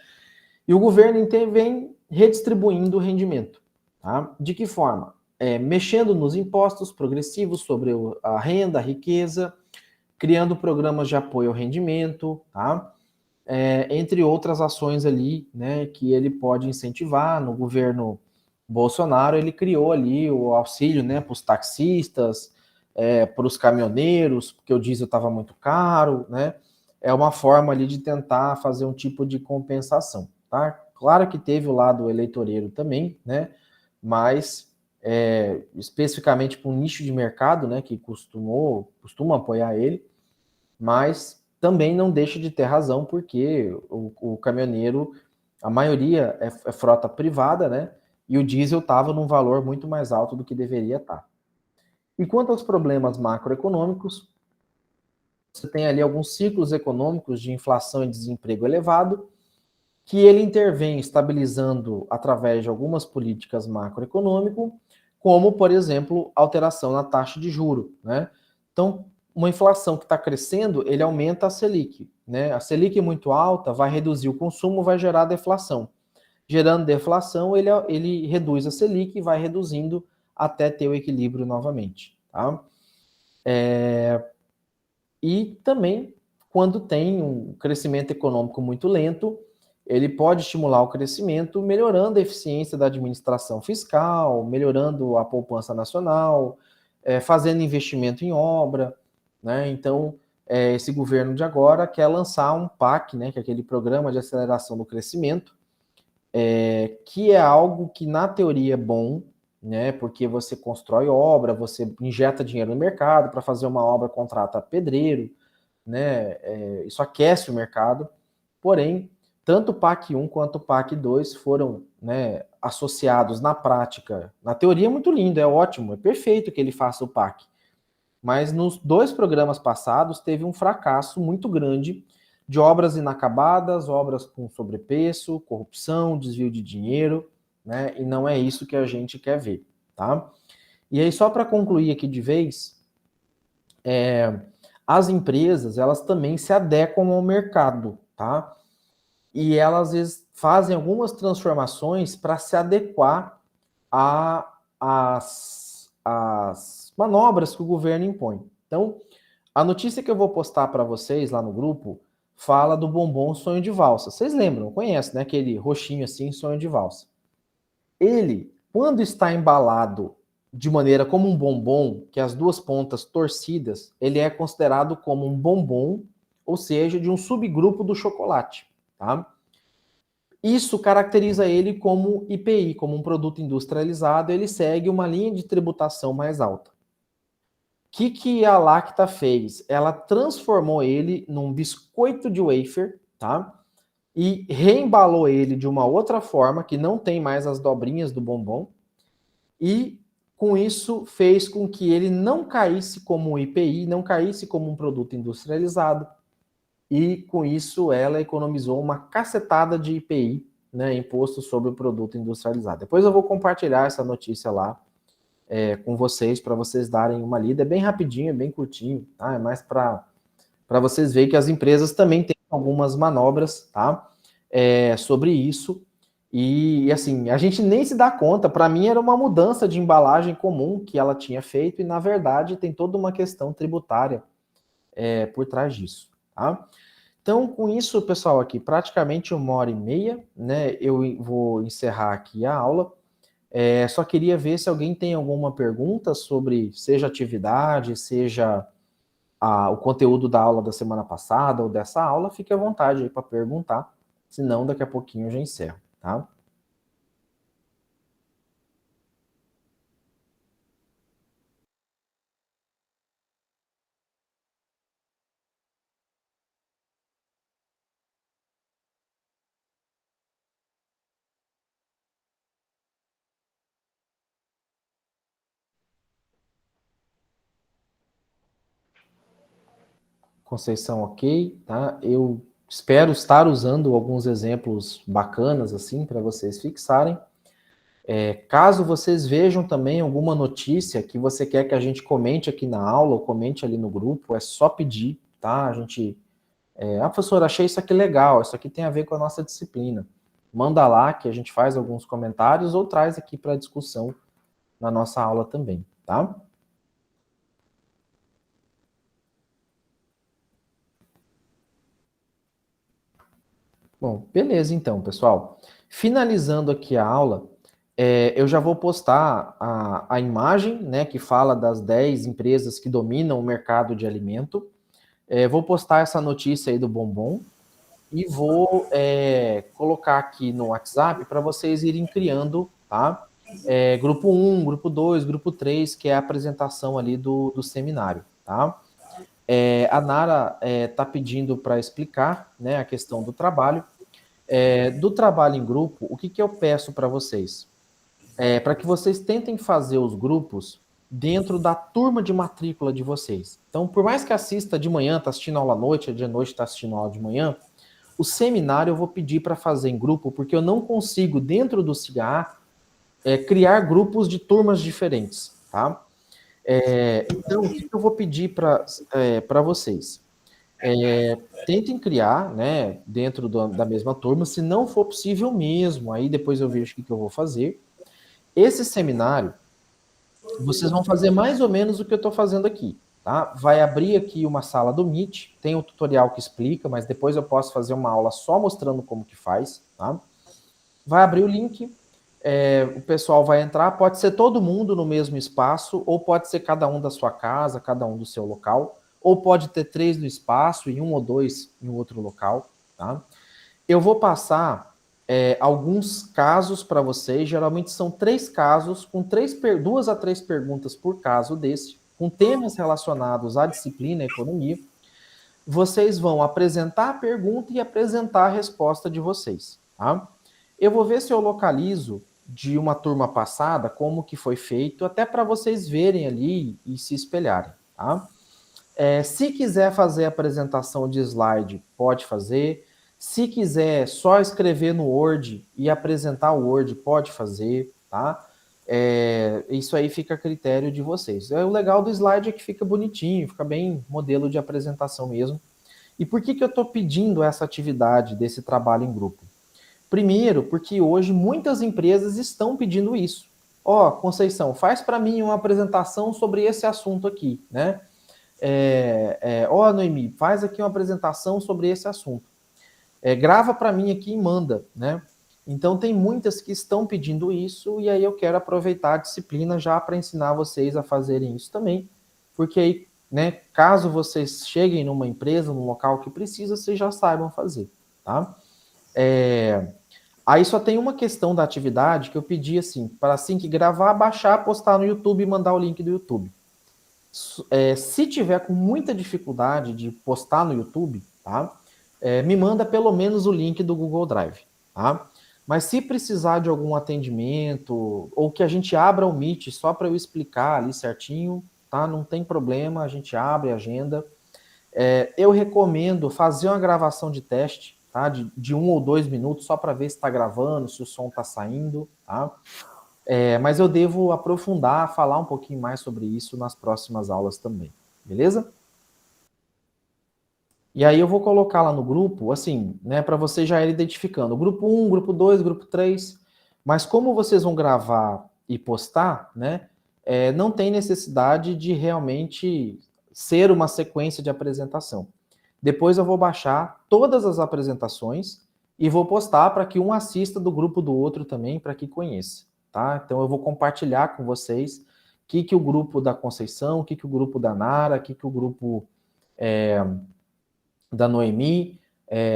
[SPEAKER 1] E o governo vem redistribuindo o rendimento. Tá? De que forma? Mexendo nos impostos progressivos sobre a renda, a riqueza, criando programas de apoio ao rendimento, tá? Entre outras ações ali, né, que ele pode incentivar. No governo Bolsonaro, ele criou ali o auxílio, né, para os taxistas, para os caminhoneiros, porque o diesel estava muito caro, né? É uma forma ali de tentar fazer um tipo de compensação, tá? Claro que teve o lado eleitoreiro também, né? Mas especificamente para um nicho de mercado, né, que costuma apoiar ele, mas também não deixa de ter razão, porque o caminhoneiro, a maioria é frota privada, né? E o diesel estava num valor muito mais alto do que deveria estar. E quanto aos problemas macroeconômicos, você tem ali alguns ciclos econômicos de inflação e desemprego elevado, que ele intervém estabilizando através de algumas políticas macroeconômicas, como, por exemplo, alteração na taxa de juro, né? Então, uma inflação que está crescendo, ele aumenta a Selic, né? A Selic muito alta vai reduzir o consumo, vai gerar deflação. Gerando deflação, ele reduz a Selic e vai reduzindo até ter o equilíbrio novamente, tá? E também, quando tem um crescimento econômico muito lento, ele pode estimular o crescimento, melhorando a eficiência da administração fiscal, melhorando a poupança nacional, fazendo investimento em obra, né? Então, esse governo de agora quer lançar um PAC, né, que é aquele Programa de Aceleração do Crescimento, que é algo que na teoria é bom, né? Porque você constrói obra, você injeta dinheiro no mercado, para fazer uma obra contrata pedreiro, né? Isso aquece o mercado. Porém, tanto o PAC 1 quanto o PAC 2 foram, né, associados na prática. Na teoria é muito lindo, é ótimo, é perfeito que ele faça o PAC. Mas nos dois programas passados teve um fracasso muito grande de obras inacabadas, obras com sobrepreço, corrupção, desvio de dinheiro, né? E não é isso que a gente quer ver, tá? E aí, só para concluir aqui de vez, as empresas, elas também se adequam ao mercado, tá? E elas, às vezes, fazem algumas transformações para se adequar às manobras que o governo impõe. Então, a notícia que eu vou postar para vocês lá no grupo fala do bombom sonho de valsa. Vocês lembram, conhecem, né? Aquele roxinho assim, sonho de valsa. Ele, quando está embalado de maneira como um bombom, que as duas pontas torcidas, ele é considerado como um bombom, ou seja, de um subgrupo do chocolate, tá? Isso caracteriza ele como IPI, como um produto industrializado, ele segue uma linha de tributação mais alta. O que a Lacta fez? Ela transformou ele num biscoito de wafer, tá? E reembalou ele de uma outra forma, que não tem mais as dobrinhas do bombom, e com isso fez com que ele não caísse como um IPI, não caísse como um produto industrializado, e com isso ela economizou uma cacetada de IPI, né, imposto sobre o produto industrializado. Depois eu vou compartilhar essa notícia lá com vocês, para vocês darem uma lida. É bem rapidinho, é bem curtinho, tá? É mais para vocês verem que as empresas também têm algumas manobras, tá? Sobre isso. E assim, a gente nem se dá conta. Para mim era uma mudança de embalagem comum que ela tinha feito, e na verdade tem toda uma questão tributária por trás disso, tá? Então, com isso, pessoal, aqui praticamente 1h30, né? Eu vou encerrar aqui a aula. Só queria ver se alguém tem alguma pergunta sobre, seja atividade, seja o conteúdo da aula da semana passada ou dessa aula, fique à vontade aí para perguntar. Senão, daqui a pouquinho eu já encerro, tá? Conceição, ok, tá? Eu espero estar usando alguns exemplos bacanas, assim, para vocês fixarem. Caso vocês vejam também alguma notícia que você quer que a gente comente aqui na aula, ou comente ali no grupo, é só pedir, tá? A gente... professor, achei isso aqui legal, isso aqui tem a ver com a nossa disciplina. Manda lá que a gente faz alguns comentários ou traz aqui para discussão na nossa aula também, tá? Bom, beleza então, pessoal. Finalizando aqui a aula, eu já vou postar a imagem, né, que fala das 10 empresas que dominam o mercado de alimento. Vou postar essa notícia aí do Bombom e vou colocar aqui no WhatsApp para vocês irem criando, tá? Grupo 1, grupo 2, grupo 3, que é a apresentação ali do seminário, tá? A Nara está pedindo para explicar, né, a questão do trabalho. Do trabalho em grupo, o que eu peço para vocês? Para que vocês tentem fazer os grupos dentro da turma de matrícula de vocês. Então, por mais que assista de manhã, está assistindo aula à noite, de noite está assistindo aula de manhã, o seminário eu vou pedir para fazer em grupo, porque eu não consigo, dentro do CIGA, criar grupos de turmas diferentes, tá? Então, o que eu vou pedir para vocês? Tentem criar, né, dentro da mesma turma, se não for possível mesmo, aí depois eu vejo o que eu vou fazer. Esse seminário, vocês vão fazer mais ou menos o que eu estou fazendo aqui, tá? Vai abrir aqui uma sala do Meet, tem um tutorial que explica, mas depois eu posso fazer uma aula só mostrando como que faz, tá? Vai abrir o link, o pessoal vai entrar, pode ser todo mundo no mesmo espaço, ou pode ser cada um da sua casa, cada um do seu local, ou pode ter 3 no espaço e 1 ou 2 em outro local, tá? Eu vou passar alguns casos para vocês, geralmente são 3 casos, com 2 a 3 perguntas por caso desse, com temas relacionados à disciplina economia. Vocês vão apresentar a pergunta e apresentar a resposta de vocês, tá? Eu vou ver se eu localizo de uma turma passada como que foi feito, até para vocês verem ali e se espelharem, tá? Se quiser fazer a apresentação de slide, pode fazer. Se quiser só escrever no Word e apresentar o Word, pode fazer, tá? Isso aí fica a critério de vocês. O legal do slide é que fica bonitinho, fica bem modelo de apresentação mesmo. E por que eu estou pedindo essa atividade desse trabalho em grupo? Primeiro, porque hoje muitas empresas estão pedindo isso. Conceição, faz para mim uma apresentação sobre esse assunto aqui, né? Noemi, faz aqui uma apresentação sobre esse assunto. Grava para mim aqui e manda, né? Então, tem muitas que estão pedindo isso, e aí eu quero aproveitar a disciplina já para ensinar vocês a fazerem isso também, porque aí, né, caso vocês cheguem numa empresa, num local que precisa, vocês já saibam fazer, tá? Aí só tem uma questão da atividade que eu pedi, assim, para assim que gravar, baixar, postar no YouTube e mandar o link do YouTube. Se tiver com muita dificuldade de postar no YouTube, tá? Me manda pelo menos o link do Google Drive, tá? Mas se precisar de algum atendimento, ou que a gente abra o Meet só para eu explicar ali certinho, tá? Não tem problema, a gente abre a agenda. Eu recomendo fazer uma gravação de teste, tá? De 1 ou 2 minutos, só para ver se está gravando, se o som está saindo, tá? Mas eu devo aprofundar, falar um pouquinho mais sobre isso nas próximas aulas também, beleza? E aí eu vou colocar lá no grupo, assim, né, para vocês já irem identificando, grupo 1, grupo 2, grupo 3, mas como vocês vão gravar e postar, né, não tem necessidade de realmente ser uma sequência de apresentação. Depois eu vou baixar todas as apresentações e vou postar para que um assista do grupo do outro também, para que conheça, tá? Então eu vou compartilhar com vocês o que o grupo da Conceição, o que o grupo da Nara, o que o grupo da Noemi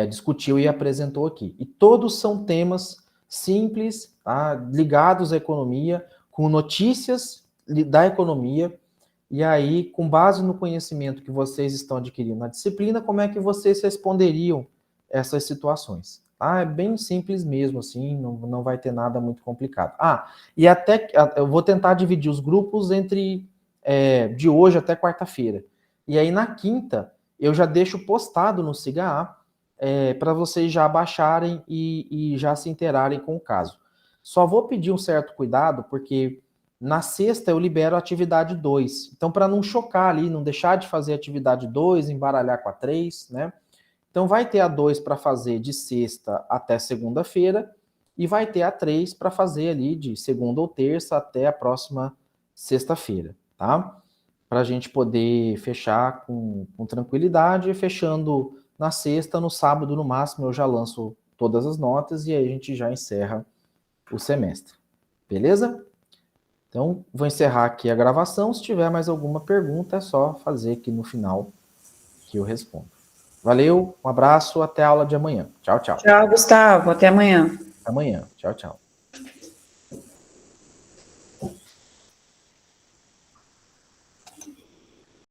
[SPEAKER 1] discutiu e apresentou aqui. E todos são temas simples, tá? Ligados à economia, com notícias da economia, e aí, com base no conhecimento que vocês estão adquirindo na disciplina, como é que vocês responderiam essas situações? É bem simples mesmo, assim, não vai ter nada muito complicado. E até eu vou tentar dividir os grupos entre de hoje até quarta-feira. E aí, na quinta, eu já deixo postado no SIGA para vocês já baixarem e já se interarem com o caso. Só vou pedir um certo cuidado, porque na sexta eu libero a atividade 2. Então, para não chocar ali, não deixar de fazer a atividade 2, embaralhar com a 3, né? Então, vai ter a 2 para fazer de sexta até segunda-feira, e vai ter a 3 para fazer ali de segunda ou terça até a próxima sexta-feira, tá? Para a gente poder fechar com tranquilidade, fechando na sexta, no sábado, no máximo, eu já lanço todas as notas e aí a gente já encerra o semestre. Beleza? Então, vou encerrar aqui a gravação. Se tiver mais alguma pergunta, é só fazer aqui no final que eu respondo. Valeu, um abraço, até a aula de amanhã. Tchau, tchau.
[SPEAKER 2] Tchau, Gustavo, até amanhã.
[SPEAKER 1] Até amanhã. Tchau, tchau.